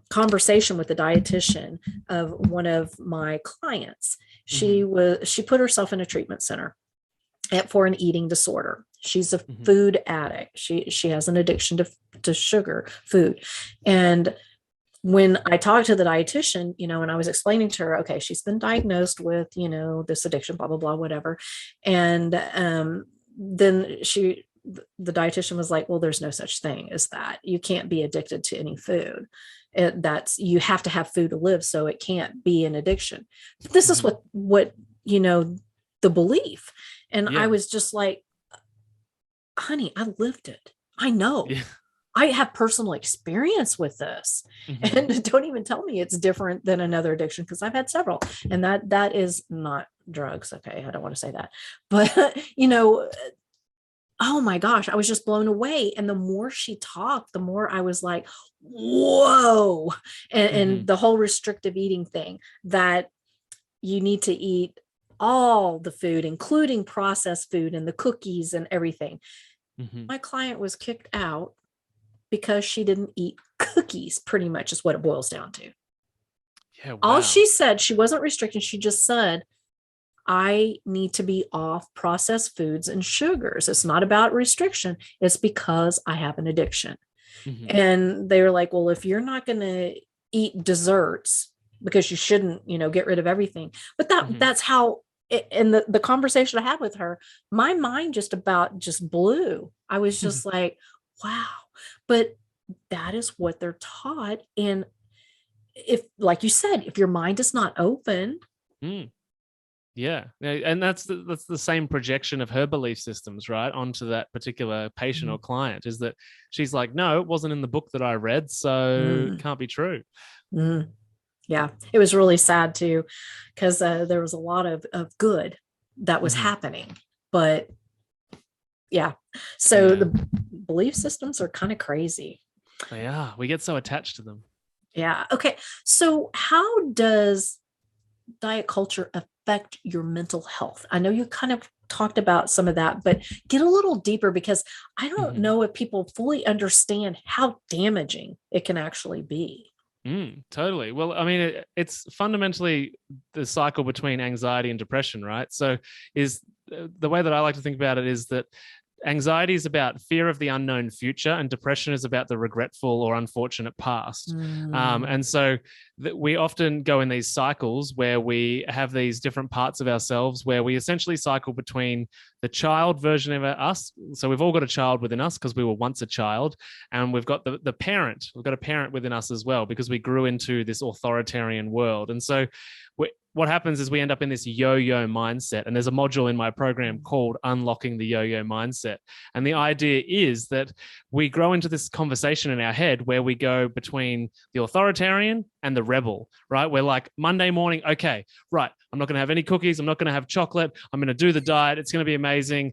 conversation with the dietitian of one of my clients. She put herself in a treatment center for an eating disorder. She's a food addict. She has an addiction to sugar food. And when I talked to the dietitian, and I was explaining to her, okay, she's been diagnosed with, this addiction, blah, blah, blah, whatever. And then the dietitian was like, well, there's no such thing as that. You can't be addicted to any food. You have to have food to live. So it can't be an addiction. But this is what, the belief. And I was just like, honey, I lived it. I know. Yeah. I have personal experience with this. And don't even tell me it's different than another addiction because I've had several. And that is not drugs. Okay. I don't want to say that. But, oh my gosh, I was just blown away. And the more she talked, the more I was like, whoa. And the whole restrictive eating thing, that you need to eat all the food, including processed food and the cookies and everything. My client was kicked out because she didn't eat cookies, pretty much is what it boils down to. Yeah, wow. All she said, she wasn't restricting. She just said, I need to be off processed foods and sugars. It's not about restriction. It's because I have an addiction. And they were like, well, if you're not going to eat desserts, because you shouldn't, get rid of everything. But that's how, in the conversation I had with her, my mind just blew. I was just like, wow. But that is what they're taught. And if, like you said, if your mind is not open, yeah, and that's the same projection of her belief systems, right, onto that particular patient or client, is that she's like, no, it wasn't in the book that I read, so it can't be true. Yeah, it was really sad too, because there was a lot of good that was happening, but so the belief systems are kind of crazy. They are. We get so attached to them. Yeah. Okay. So how does diet culture affect your mental health? I know you kind of talked about some of that, but get a little deeper, because I don't know if people fully understand how damaging it can actually be. Totally. Well, I mean, it's fundamentally the cycle between anxiety and depression, right? So is the way that I like to think about it is that anxiety is about fear of the unknown future, and depression is about the regretful or unfortunate past. And so we often go in these cycles where we have these different parts of ourselves where we essentially cycle between the child version of us. So we've all got a child within us because we were once a child, and we've got the parent. We've got a parent within us as well because we grew into this authoritarian world. And so what happens is we end up in this yo-yo mindset. And there's a module in my program called Unlocking the Yo-Yo Mindset. And the idea is that we grow into this conversation in our head where we go between the authoritarian and the rebel, right? We're like, Monday morning, okay, right, I'm not going to have any cookies. I'm not going to have chocolate. I'm going to do the diet. It's going to be amazing.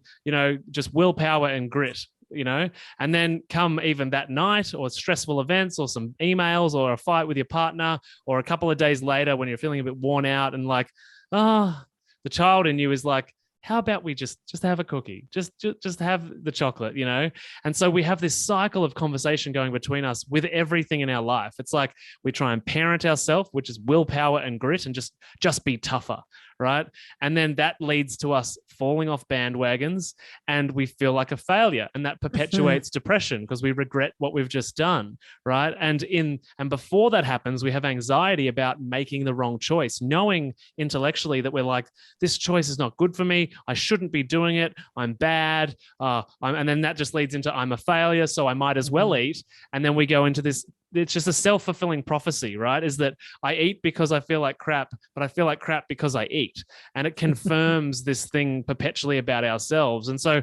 Just willpower and grit. And then come even that night, or stressful events, or some emails, or a fight with your partner, or a couple of days later when you're feeling a bit worn out and like, the child in you is like, how about we just have a cookie, just have the chocolate, And so we have this cycle of conversation going between us with everything in our life. It's like we try and parent ourselves, which is willpower and grit, and just be tougher, right? And then that leads to us falling off bandwagons, and we feel like a failure, and that perpetuates depression because we regret what we've just done, right? And before that happens, we have anxiety about making the wrong choice, knowing intellectually that we're like, this choice is not good for me. I shouldn't be doing it. I'm bad. And then that just leads into I'm a failure, so I might as well eat. And then we go into this. It's just a self-fulfilling prophecy, right? Is that I eat because I feel like crap, but I feel like crap because I eat. And it confirms this thing perpetually about ourselves. And so,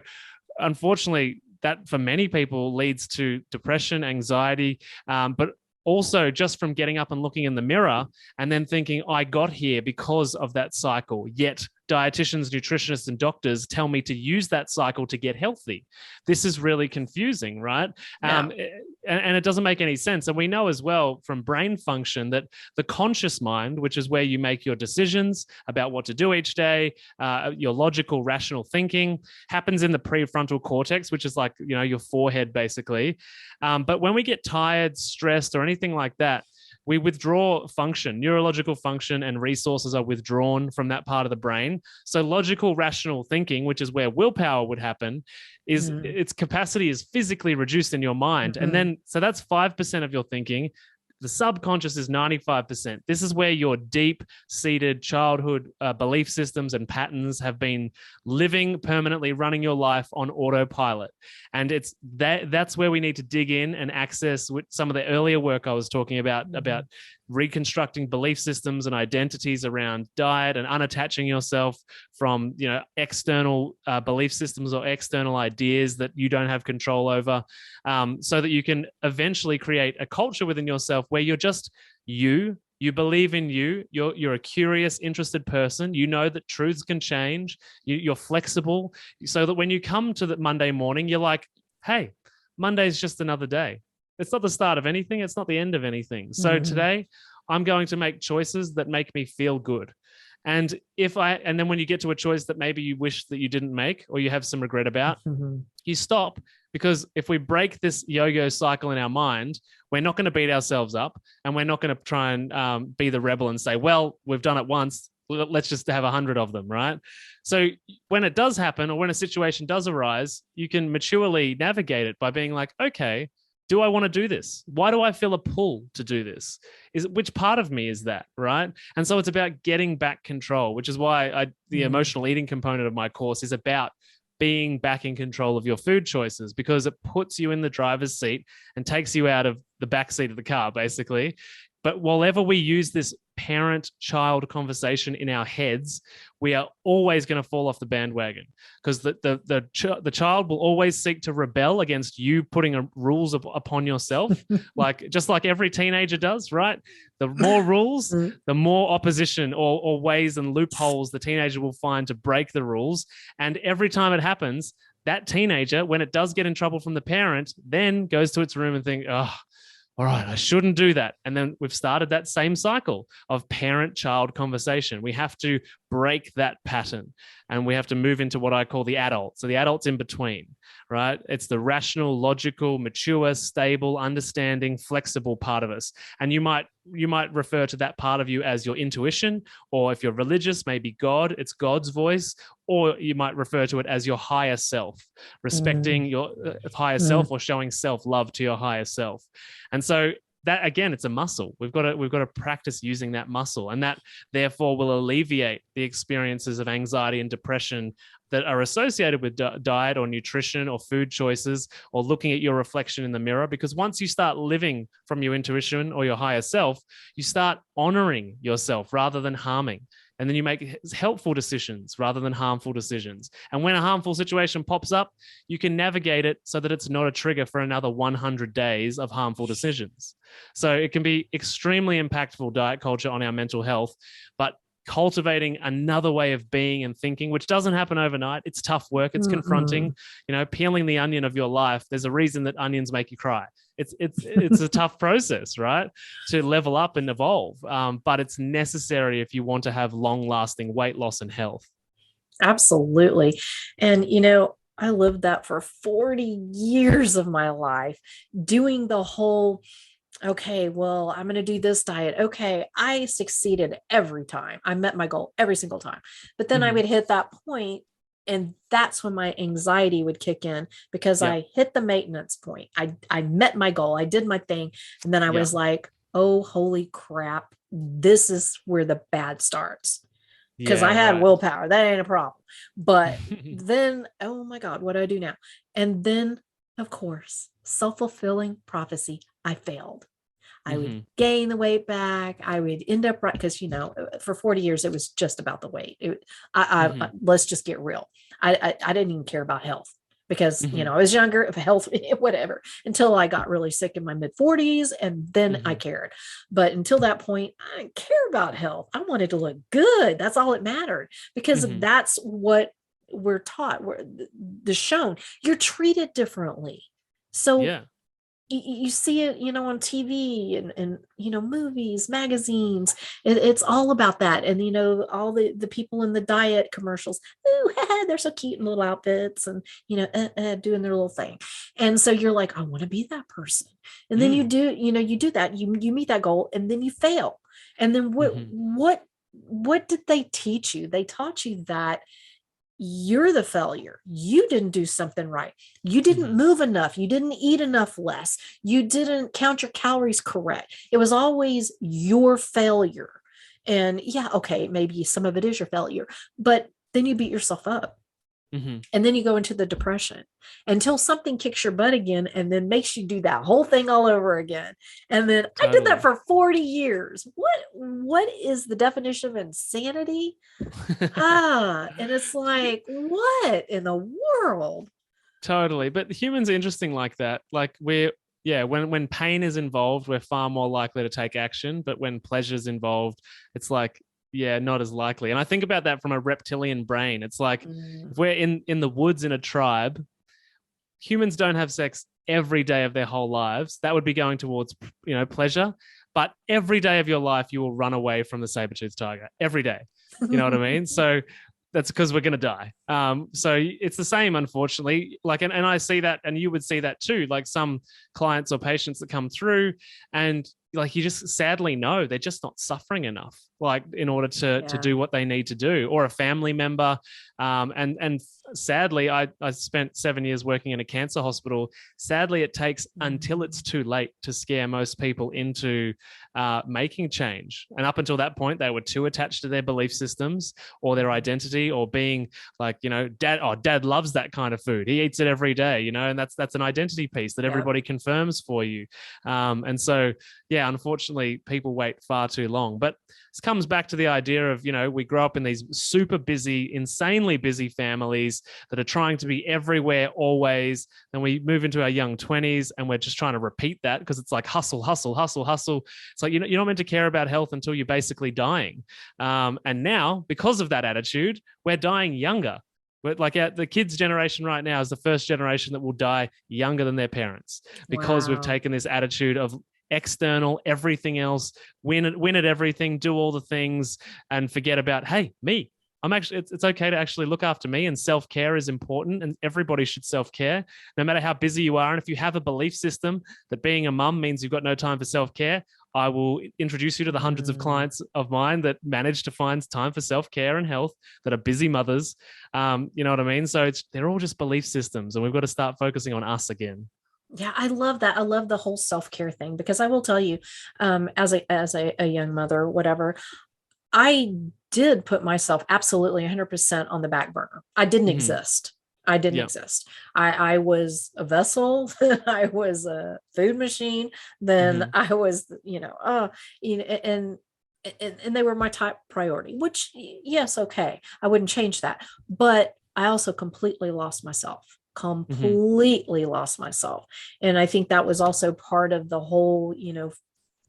unfortunately, that for many people leads to depression, anxiety, but also just from getting up and looking in the mirror and then thinking, I got here because of that cycle. Yet dietitians, nutritionists, and doctors tell me to use that cycle to get healthy. This is really confusing, right? Yeah. And it doesn't make any sense. And we know as well from brain function that the conscious mind, which is where you make your decisions about what to do each day, your logical, rational thinking, happens in the prefrontal cortex, which is like, your forehead, basically. But when we get tired, stressed, or anything like that, we withdraw function, neurological function, and resources are withdrawn from that part of the brain. So logical, rational thinking, which is where willpower would happen, is its capacity is physically reduced in your mind. And then, so that's 5% of your thinking. The subconscious is 95%. This is where your deep-seated childhood belief systems and patterns have been living permanently, running your life on autopilot. And it's that's where we need to dig in and access with some of the earlier work I was talking about reconstructing belief systems and identities around diet and unattaching yourself from, external belief systems or external ideas that you don't have control over, so that you can eventually create a culture within yourself where you're just you believe in you're a curious, interested person. You know that truths can change. You're flexible, so that when you come to the Monday morning, you're like, hey, Monday's just another day. It's not the start of anything. It's not the end of anything. So today I'm going to make choices that make me feel good. And then when you get to a choice that maybe you wish that you didn't make or you have some regret about, you stop, because if we break this yo-yo cycle in our mind, we're not going to beat ourselves up, and we're not going to try and be the rebel and say, well, we've done it once, let's just have 100 of them, right? So when it does happen, or when a situation does arise, you can maturely navigate it by being like, okay, do I want to do this? Why do I feel a pull to do this? Which part of me is that, right? And so it's about getting back control, which is why the emotional eating component of my course is about being back in control of your food choices, because it puts you in the driver's seat and takes you out of the back seat of the car, basically. But whenever we use this parent-child conversation in our heads, we are always going to fall off the bandwagon, because the child will always seek to rebel against you putting rules upon yourself, just like every teenager does, right? The more rules, the more opposition or ways and loopholes the teenager will find to break the rules. And every time it happens, that teenager, when it does get in trouble from the parent, then goes to its room and thinks, oh, all right, I shouldn't do that. And then we've started that same cycle of parent-child conversation. We have to break that pattern, and we have to move into what I call the adult. So the adult's in between, right? It's the rational, logical, mature, stable, understanding, flexible part of us. And you might refer to that part of you as your intuition, or if you're religious, maybe God, it's God's voice, or you might refer to it as your higher self, respecting your higher self, or showing self-love to your higher self. And so that, again, it's a muscle. We've got to practice using that muscle, and that therefore will alleviate the experiences of anxiety and depression that are associated with diet or nutrition or food choices or looking at your reflection in the mirror. Because once you start living from your intuition or your higher self, you start honoring yourself rather than harming. And then you make helpful decisions rather than harmful decisions. And when a harmful situation pops up, you can navigate it so that it's not a trigger for another 100 days of harmful decisions. So it can be extremely impactful, diet culture, on our mental health, but cultivating another way of being and thinking, which doesn't happen overnight. It's tough work. It's confronting, peeling the onion of your life. There's a reason that onions make you cry. It's a tough process, right? To level up and evolve. But it's necessary if you want to have long-lasting weight loss and health. Absolutely. And, I lived that for 40 years of my life, doing the whole, okay, well, I'm going to do this diet. Okay. I succeeded every time. I met my goal every single time. But then I would hit that point, and that's when my anxiety would kick in, because I hit the maintenance point. I met my goal. I did my thing. And then I was like, oh, holy crap. This is where the bad starts. Because I had willpower. That ain't a problem. But then, oh my God, what do I do now? And then, of course, self-fulfilling prophecy. I failed. I would gain the weight back. I would end up right, because for 40 years it was just about the weight. Let's just get real. I didn't even care about health, because I was younger, health, whatever, until I got really sick in my mid 40s, and then I cared. But until that point, I didn't care about health. I wanted to look good. That's all that mattered, because that's what we're taught. We're shown. You're treated differently. So you see it, on TV and movies, magazines. It's all about that. And, all the people in the diet commercials, ooh, they're so cute in little outfits and, doing their little thing. And so you're like, I want to be that person. And then you do, you do that, you meet that goal, and then you fail. And then what did they teach you? They taught you that you're the failure. You didn't do something right. You didn't move enough. You didn't eat enough less. You didn't count your calories correct. It was always your failure. And okay, maybe some of it is your failure, but then you beat yourself up. And then you go into the depression until something kicks your butt again, and then makes you do that whole thing all over again. And then I did that for 40 years. What is the definition of insanity? And it's like, what in the world? Totally. But humans are interesting like that. Like when pain is involved, we're far more likely to take action. But when pleasure is involved, it's like, not as likely. And I think about that from a reptilian brain. It's like, if we're in the woods in a tribe, humans don't have sex every day of their whole lives. That would be going towards, pleasure. But every day of your life, you will run away from the saber-toothed tiger every day. You know what I mean? So that's because we're going to die. So it's the same, unfortunately. Like, and I see that, and you would see that too. Like some clients or patients that come through, and like you just sadly know they're just not suffering enough, like in order to do what they need to do, or a family member. And sadly, I spent 7 years working in a cancer hospital. Sadly, it takes until it's too late to scare most people into making change. And up until that point, they were too attached to their belief systems or their identity, or being like, dad loves that kind of food. He eats it every day, and that's an identity piece that everybody confirms for you. And so, unfortunately, people wait far too long. But this comes back to the idea of, we grow up in these super busy, insanely busy families that are trying to be everywhere always. Then we move into our young 20s and we're just trying to repeat that, because it's like hustle, hustle, hustle, hustle. It's like, you're not meant to care about health until you're basically dying. And now, because of that attitude, we're dying younger. But like the kids' generation right now is the first generation that will die younger than their parents, because we've taken this attitude of external, everything else, win at everything, do all the things, and forget about, hey, me. I'm actually, it's okay to actually look after me, and self-care is important, and everybody should self-care, no matter how busy you are. And if you have a belief system that being a mum means you've got no time for self-care, I will introduce you to the hundreds of clients of mine that manage to find time for self-care and health, that are busy mothers. You know what I mean? So they're all just belief systems, and we've got to start focusing on us again. Yeah, I love that. I love the whole self-care thing, because I will tell you, as a young mother, whatever, I did put myself absolutely 100% on the back burner. I didn't Hmm. exist. I didn't Yeah. exist. I was a vessel, then I was a food machine, then Hmm. I was, and they were my top priority, which, yes, okay, I wouldn't change that. But I also Hmm. completely lost myself. And I think that was also part of the whole,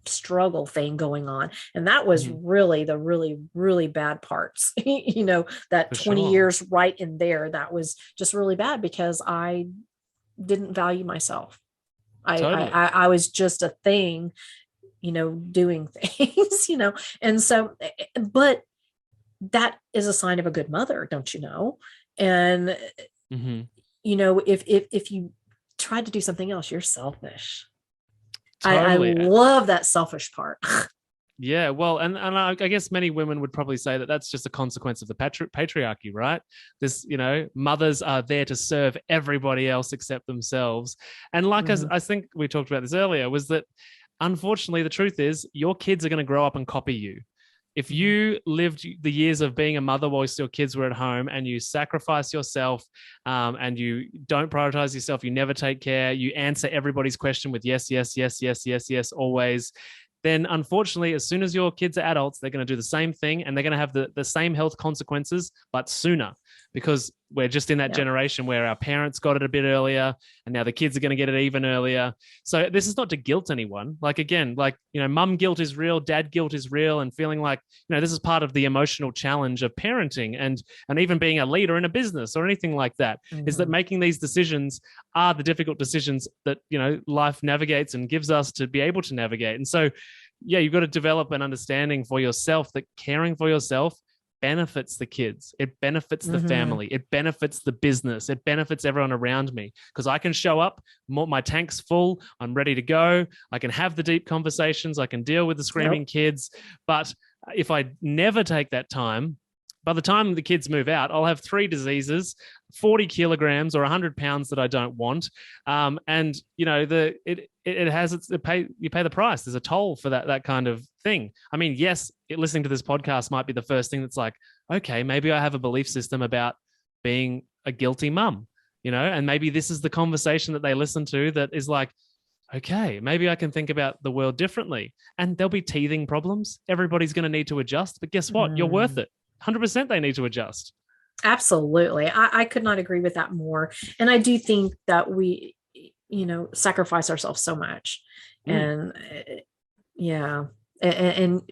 struggle thing going on. And that was Hmm. really the really bad parts. That For 20 sure. years right in there, that was just really bad, because I didn't value myself. Totally. I was just a thing, doing things, and so, but that is a sign of a good mother, don't you know? And Hmm. if you try to do something else, you're selfish. I Totally. love that selfish part. Yeah, well, and I guess many women would probably say that that's just a consequence of the patriarchy, right? This, mothers are there to serve everybody else except themselves. And like Mhm. I think we talked about this earlier, was that unfortunately the truth is your kids are going to grow up and copy you. If Mhm. you lived the years of being a mother whilst your kids were at home and you sacrifice yourself, and you don't prioritize yourself, you never take care, you answer everybody's question with yes, yes, yes, yes, yes, yes, always, then unfortunately, as soon as your kids are adults, they're going to do the same thing and they're going to have the same health consequences, but sooner, because we're just in that Yeah. generation where our parents got it a bit earlier and now the kids are going to get it even earlier. So this is not to guilt anyone. Like, again, like, mum guilt is real, dad guilt is real, and feeling like, this is part of the emotional challenge of parenting and even being a leader in a business or anything like that, is that Mhm. making these decisions are the difficult decisions that, life navigates and gives us to be able to navigate. And so, yeah, you've got to develop an understanding for yourself that caring for yourself benefits the kids, it benefits the Mhm. family, it benefits the business, it benefits everyone around me, because I can show up, my tank's full, I'm ready to go, I can have the deep conversations, I can deal with the screaming Yep. kids. But if I never take that time, by the time the kids move out, I'll have 3 diseases, 40 kilograms or 100 pounds that I don't want. And it has you pay the price. There's a toll for that kind of thing. I mean, yes, listening to this podcast might be the first thing that's like, okay, maybe I have a belief system about being a guilty mum, and maybe this is the conversation that they listen to that is like, okay, maybe I can think about the world differently. And there'll be teething problems. Everybody's going to need to adjust. But guess what? You're worth Mm. it. 100% they need to adjust. Absolutely. I could not agree with that more. And I do think that we, sacrifice ourselves so much. Mm. And yeah. And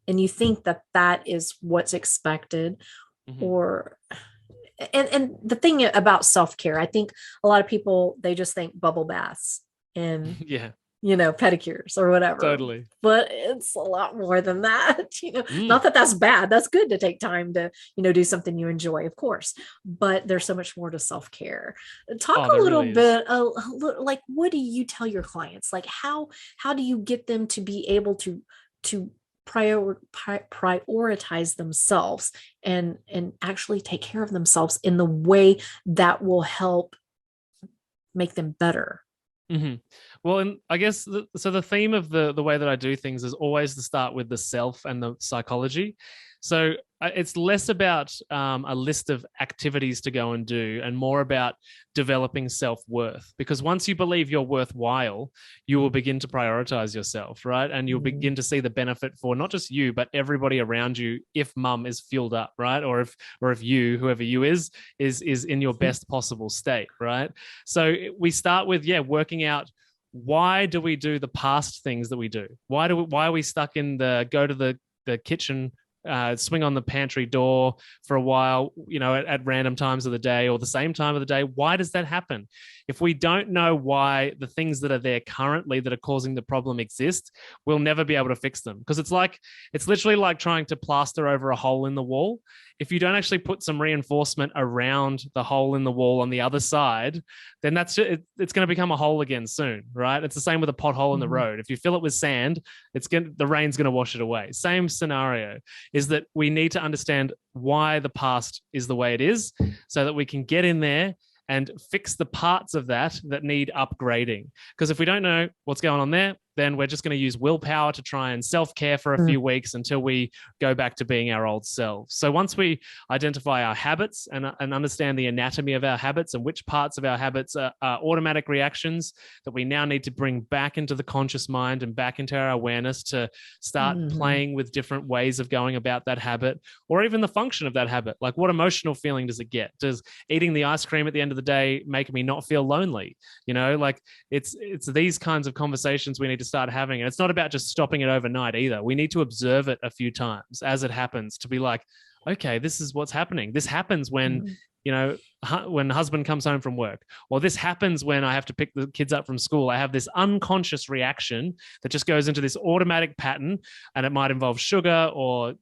you think that that is what's expected, Mm-hmm. or and the thing about self-care, I think a lot of people, they just think bubble baths and, Yeah, pedicures or whatever. totally. But it's a lot more than that. Mm. Not that that's bad. That's good to take time to, do something you enjoy, of course. But there's so much more to self-care. Talk Oh, a there little really is. bit, like, what do you tell your clients? Like, how do you get them to be able to prioritize themselves and actually take care of themselves in the way that will help make them better? Mm-hmm. Well, and I guess so. The theme of the way that I do things is always to start with the self and the psychology. So it's less about a list of activities to go and do, and more about developing self-worth. Because once you believe you're worthwhile, you will begin to prioritize yourself, right? And you'll Mhm. begin to see the benefit for not just you, but everybody around you. If mum is fueled up, right, or if you, whoever you is in your best possible state, right? So we start with, working out, why do we do the past things that we do? Why are we stuck in the go to the kitchen, swing on the pantry door for a while, at random times of the day or the same time of the day? Why does that happen? If we don't know why the things that are there currently that are causing the problem exist, we'll never be able to fix them. Because it's literally like trying to plaster over a hole in the wall. If you don't actually put some reinforcement around the hole in the wall on the other side, then it's going to become a hole again soon, right? It's the same with a pothole in the Mhm. road. If you fill it with sand, the rain's going to wash it away. Same scenario, is that we need to understand why the past is the way it is, so that we can get in there and fix the parts of that need upgrading. Because if we don't know what's going on there, then we're just going to use willpower to try and self-care for a few weeks until we go back to being our old selves. So once we identify our habits and understand the anatomy of our habits and which parts of our habits are automatic reactions that we now need to bring back into the conscious mind and back into our awareness to start playing with different ways of going about that habit, or even the function of that habit. Like, what emotional feeling does it get? Does eating the ice cream at the end of the day make me not feel lonely? Like it's these kinds of conversations we need to start having. And it's not about just stopping it overnight either. We need to observe it a few times as it happens, to be like, okay, this is what's happening. This happens when, when husband comes home from work, or this happens when I have to pick the kids up from school. I have this unconscious reaction that just goes into this automatic pattern, and it might involve sugar or,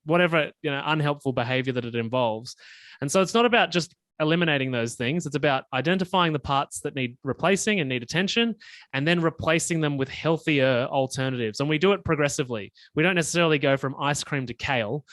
whatever, unhelpful behavior that it involves. And so it's not about just eliminating those things. It's about identifying the parts that need replacing and need attention, and then replacing them with healthier alternatives. And we do it progressively. We don't necessarily go from ice cream to kale.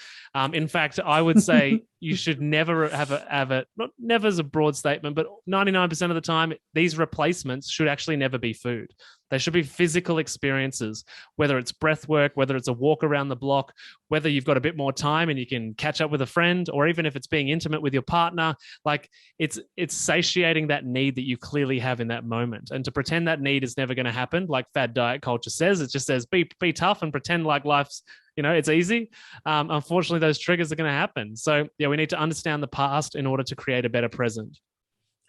In fact, I would say you should never have a not never is a broad statement, but 99% of the time, these replacements should actually never be food. They should be physical experiences, whether it's breath work, whether it's a walk around the block, whether you've got a bit more time and you can catch up with a friend, or even if it's being intimate with your partner. Like, it's satiating that need that you clearly have in that moment. And to pretend that need is never going to happen, like fad diet culture says, it just says be tough and pretend like life's, it's easy. Unfortunately, those triggers are going to happen. So yeah, we need to understand the past in order to create a better present.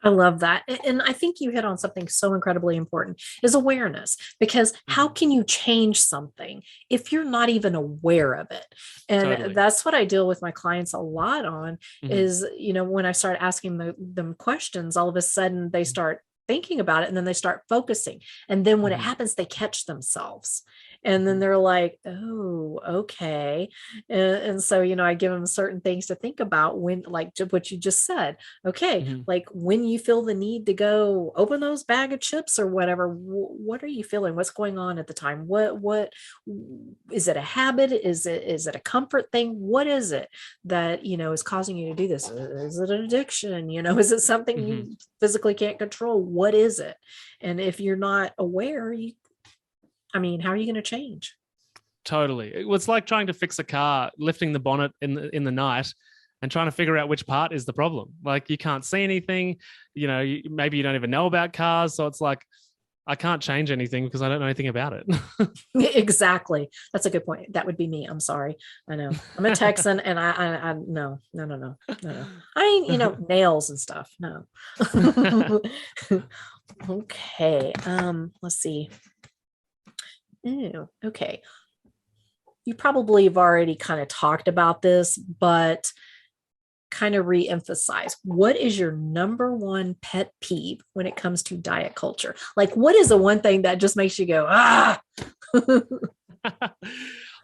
I love that. And I think you hit on something so incredibly important, is awareness, because how can you change something if you're not even aware of it? And that's what I deal with my clients a lot on is, when I start asking them questions, all of a sudden they start thinking about it, and then they start focusing. And then when it happens, they catch themselves. And then they're like, oh, okay. And so, I give them certain things to think about when, like what you just said. Okay. Like when you feel the need to go open those bag of chips or whatever, what are you feeling? What's going on at the time? What is it? A habit? Is it a comfort thing? What is it that, is causing you to do this? Is it an addiction? Is it something you physically can't control? What is it? And if you're not aware, how are you going to change? Totally. It's like trying to fix a car, lifting the bonnet in the night and trying to figure out which part is the problem. Like, you can't see anything, maybe you don't even know about cars. So it's like, I can't change anything because I don't know anything about it. Exactly. That's a good point. That would be me. I'm sorry. I know. I'm a Texan and I no. I mean, nails and stuff. No. Okay. Let's see. Ew, okay. You probably have already kind of talked about this, but kind of re-emphasize, what is your number one pet peeve when it comes to diet culture? Like, what is the one thing that just makes you go, ah?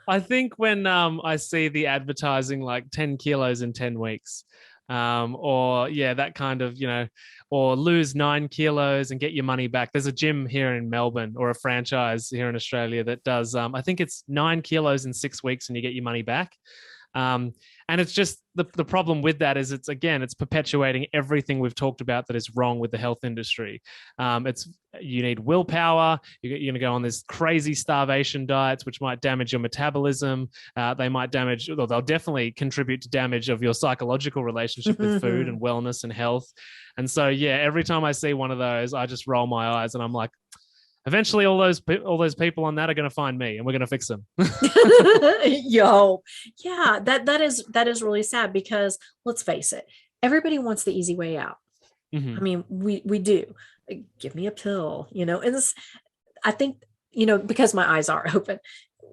I think when I see the advertising like 10 kilos in 10 weeks, or that kind of, or lose 9 kilos and get your money back. There's a gym here in Melbourne, or a franchise here in Australia, that does, I think it's 9 kilos in 6 weeks and you get your money back. And it's just the problem with that is it's perpetuating everything we've talked about that is wrong with the health industry. You need willpower. You're going to go on this crazy starvation diets, which might damage your metabolism. They might damage, or they'll definitely contribute to damage of your psychological relationship with food and wellness and health. And so, every time I see one of those, I just roll my eyes and I'm like, eventually all those people on that are going to find me and we're going to fix them. Yo, yeah, that is really sad, because let's face it, everybody wants the easy way out. I mean, we do. Give me a pill, and I think, because my eyes are open,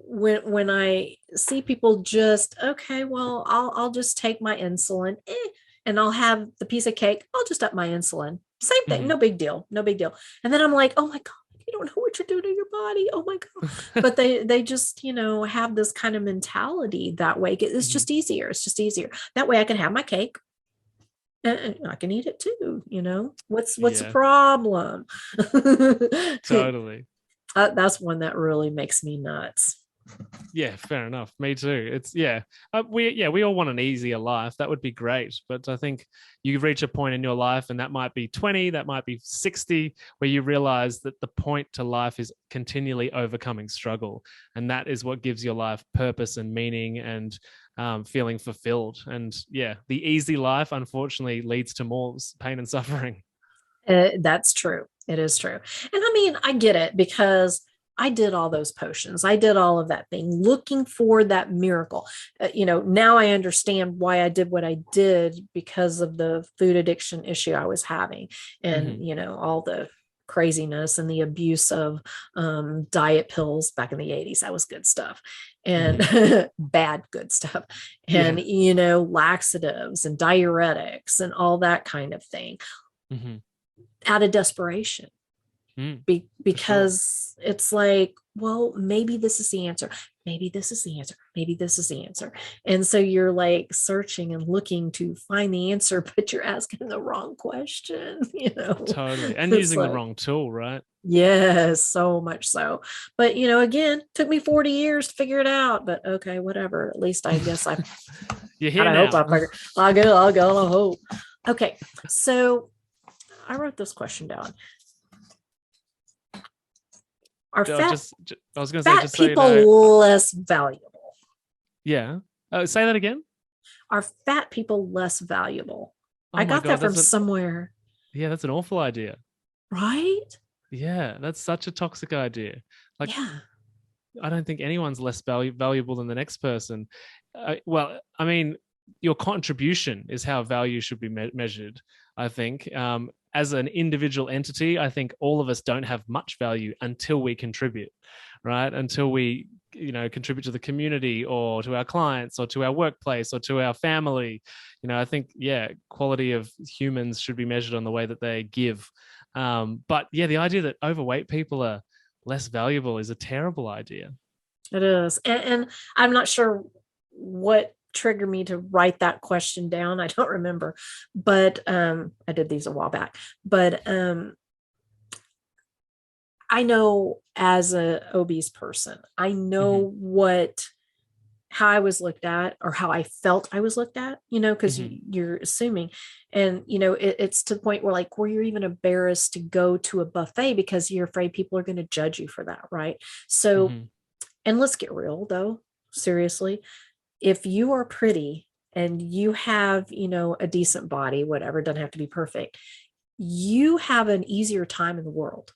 when I see people just, okay, well, I'll just take my insulin, and I'll have the piece of cake. I'll just up my insulin. Same thing. No big deal. And then I'm like, oh my God, you don't know what you're doing to your body. Oh my God. But they just, have this kind of mentality that way. It's just easier. It's just easier. That way I can have my cake and I can eat it too. What's the problem? Totally. That's one that really makes me nuts. Yeah, fair enough. Me too. It's we all want an easier life. That would be great. But I think you reach a point in your life, and that might be 20, that might be 60, where you realize that the point to life is continually overcoming struggle. And that is what gives your life purpose and meaning and feeling fulfilled. And yeah, the easy life, unfortunately, leads to more pain and suffering. That's true. It is true. And I mean, I get it because I did all those potions. I did all of that thing looking for that miracle. Now I understand why I did what I did because of the food addiction issue I was having and, all the craziness and the abuse of diet pills back in the 80s. That was good stuff and bad good stuff. And, laxatives and diuretics and all that kind of thing out of desperation. Because it's like, well, maybe this is the answer. Maybe this is the answer. Maybe this is the answer. And so you're like searching and looking to find the answer, but you're asking the wrong question, Totally. And using the wrong tool, right? Yes, so much so. But, again, took me 40 years to figure it out, but okay, whatever. At least I guess You're here now. I'll go, I hope. Okay. So I wrote this question down. Are fat people less valuable? Yeah. Say that again. Are fat people less valuable? I got that from somewhere. Yeah, that's an awful idea. Right? Yeah, that's such a toxic idea. I don't think anyone's less valuable than the next person. Your contribution is how value should be measured, I think. As an individual entity, I think all of us don't have much value until we contribute, right? Until we, contribute to the community or to our clients or to our workplace or to our family. I think, quality of humans should be measured on the way that they give. But the idea that overweight people are less valuable is a terrible idea. It is. And I'm not sure what triggered me to write that question down. I don't remember, but I did these a while back. But I know as an obese person, I know how I was looked at or how I felt I was looked at, because you're assuming. And, it's to the point where you're even embarrassed to go to a buffet because you're afraid people are going to judge you for that. Right. So, and let's get real though, seriously. If you are pretty and you have, a decent body, whatever, doesn't have to be perfect, you have an easier time in the world.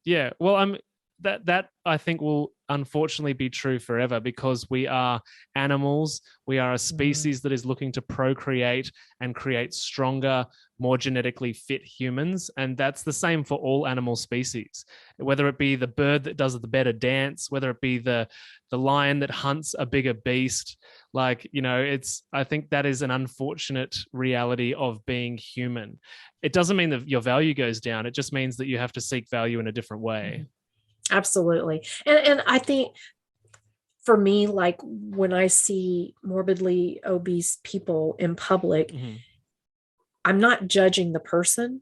Yeah. Well, that I think will unfortunately be true forever because we are animals. We are a species that is looking to procreate and create stronger, more genetically fit humans. And that's the same for all animal species, whether it be the bird that does the better dance, whether it be the lion that hunts a bigger beast. I think that is an unfortunate reality of being human. It doesn't mean that your value goes down. It just means that you have to seek value in a different way. Absolutely. And I think for me, like when I see morbidly obese people in public, I'm not judging the person,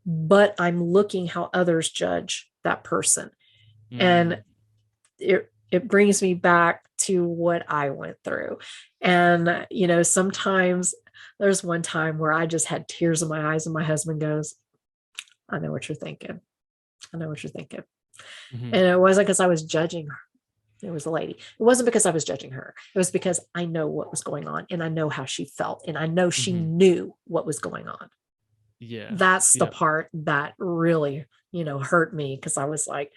but I'm looking how others judge that person. And it brings me back to what I went through. And, sometimes there's one time where I just had tears in my eyes and my husband goes, I know what you're thinking. I know what you're thinking. And it wasn't because I was judging her. It was a lady. It wasn't because I was judging her. It was because I know what was going on and I know how she felt and I know she knew what was going on. Yeah. That's the part that really, hurt me because I was like,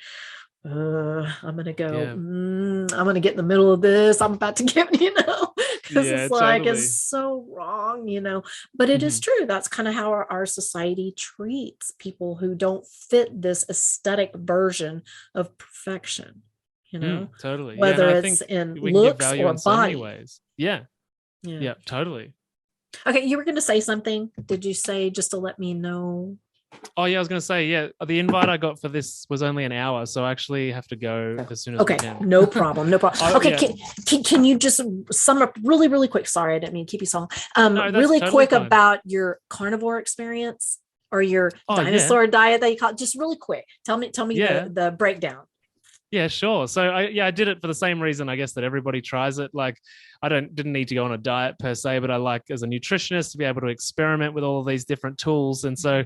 I'm going to go, I'm going to get in the middle of this. I'm about to get, because it's like, totally. It's so wrong, but it is true. That's kind of how our society treats people who don't fit this aesthetic version of perfection, totally. Whether it's in looks or body. Ways. Yeah, totally. Okay. You were going to say something. Did you say just to let me know? Oh, yeah, I was going to say, the invite I got for this was only an hour, so I actually have to go as soon as we can. No problem. Okay, can you just sum up really, really quick? Sorry, I didn't mean to keep you so long. Really totally quick fine. About your carnivore experience or your dinosaur diet that you call it. Just really quick. Tell me the breakdown. Yeah, sure. So I did it for the same reason, I guess, that everybody tries it. Like, I didn't need to go on a diet per se, but I like, as a nutritionist, to be able to experiment with all of these different tools. And so,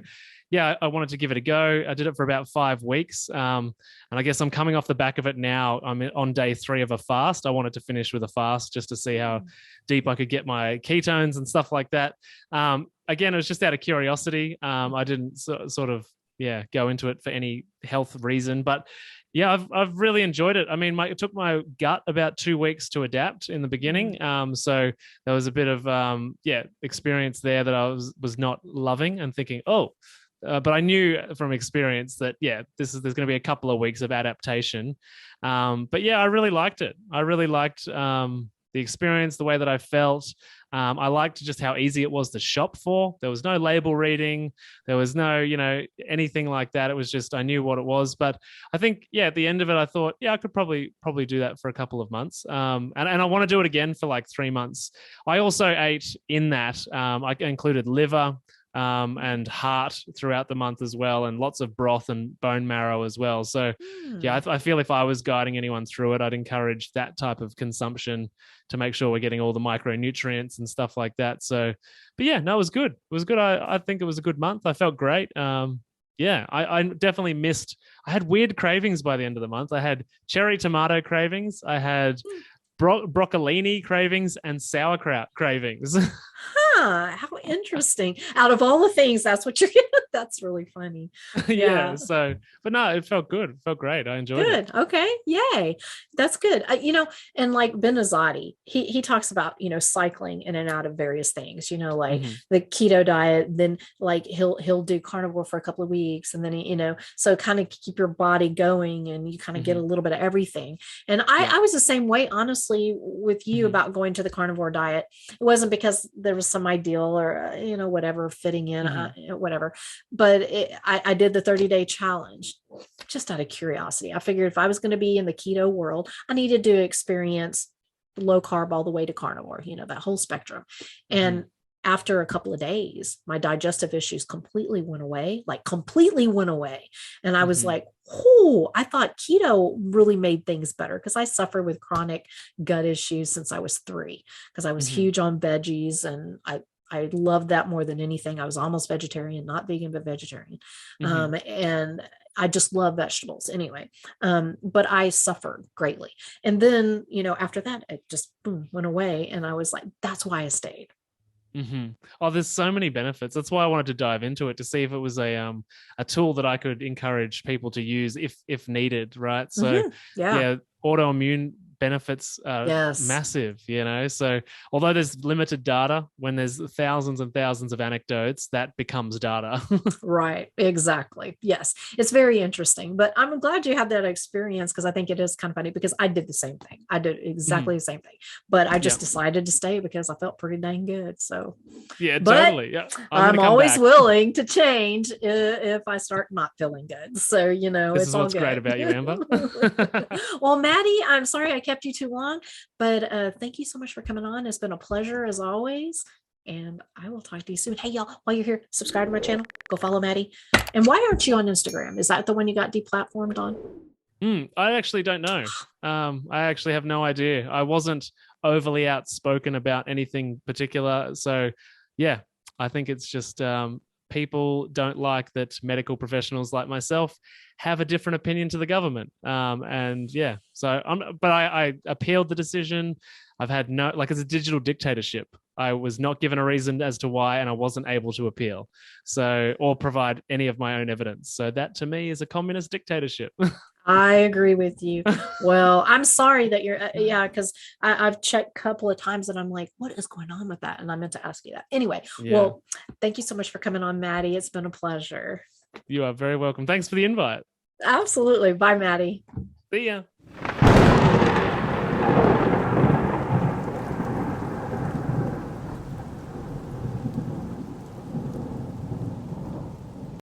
yeah, I wanted to give it a go. I did it for about 5 weeks. And I guess I'm coming off the back of it now. I'm on day 3 of a fast. I wanted to finish with a fast just to see how deep I could get my ketones and stuff like that. Again, it was just out of curiosity. I didn't sort of, go into it for any health reason, but yeah, I've really enjoyed it. I mean, it took my gut about 2 weeks to adapt in the beginning. So there was a bit of experience there that I was not loving and thinking, but I knew from experience that there's going to be a couple of weeks of adaptation. But yeah, I really liked it. I really liked the experience, the way that I felt. I liked just how easy it was to shop for. There was no label reading. There was no, anything like that. It was just, I knew what it was. But I think, at the end of it, I thought, I could probably do that for a couple of months. And I want to do it again for like 3 months. I also ate in that. I included liver and heart throughout the month as well, and lots of broth and bone marrow as well. So I feel if I was guiding anyone through it, I'd encourage that type of consumption to make sure we're getting all the micronutrients and stuff like that. So, but it was good. It was good. I think it was a good month. I felt great. I definitely missed. I had weird cravings by the end of the month. I had cherry tomato cravings. I had broccolini cravings and sauerkraut cravings. How interesting. Out of all the things, that's what you're getting. That's really funny. So, but no, it felt good. It felt great. I enjoyed it. Good. Okay. Yay. That's good. And like Benazati, he talks about, cycling in and out of various things, like the keto diet, then like he'll do carnivore for a couple of weeks. And then, so kind of keep your body going and you kind of get a little bit of everything. And I was the same way, honestly, with you about going to the carnivore diet. It wasn't because there was some ideal or, whatever fitting in, whatever, but I did the 30-day challenge just out of curiosity. I figured if I was going to be in the keto world, I needed to experience low carb all the way to carnivore, that whole spectrum. And after a couple of days, my digestive issues completely went away. And I was like, I thought keto really made things better, because I suffer with chronic gut issues since I was 3, because I was huge on veggies, and I loved that more than anything. I was almost vegetarian, not vegan, but vegetarian. And I just love vegetables anyway. But I suffered greatly. And then, after that, it just went away. And I was like, that's why I stayed. Oh, there's so many benefits. That's why I wanted to dive into it, to see if it was a tool that I could encourage people to use if needed, right? So autoimmune benefits are massive, so although there's limited data, when there's thousands and thousands of anecdotes, that becomes data. Right, exactly. Yes, it's very interesting, but I'm glad you had that experience, because I think it is kind of funny, because I did the same thing. I did exactly the same thing, but I just decided to stay because I felt pretty dang good. So totally. I'm always willing to change if I start not feeling good. So this it's is all what's good. great about you, Amber. Well, Matty, I'm sorry I kept you too long, but thank you so much for coming on. It's been a pleasure as always, and I will talk to you soon. Hey, y'all, while you're here, subscribe to my channel, go follow Matty. And why aren't you on Instagram? Is that the one you got deplatformed on? I actually don't know. I actually have no idea. I wasn't overly outspoken about anything particular. So I think it's just people don't like that medical professionals like myself have a different opinion to the government. So I appealed the decision. I've had it's a digital dictatorship. I was not given a reason as to why, and I wasn't able to appeal. or provide any of my own evidence. So that to me is a communist dictatorship. I agree with you. Well, I'm sorry that you're, because I've checked a couple of times and I'm like, what is going on with that? And I meant to ask you that. Anyway, well, thank you so much for coming on, Matty. It's been a pleasure. You are very welcome. Thanks for the invite. Absolutely. Bye, Matty. See ya.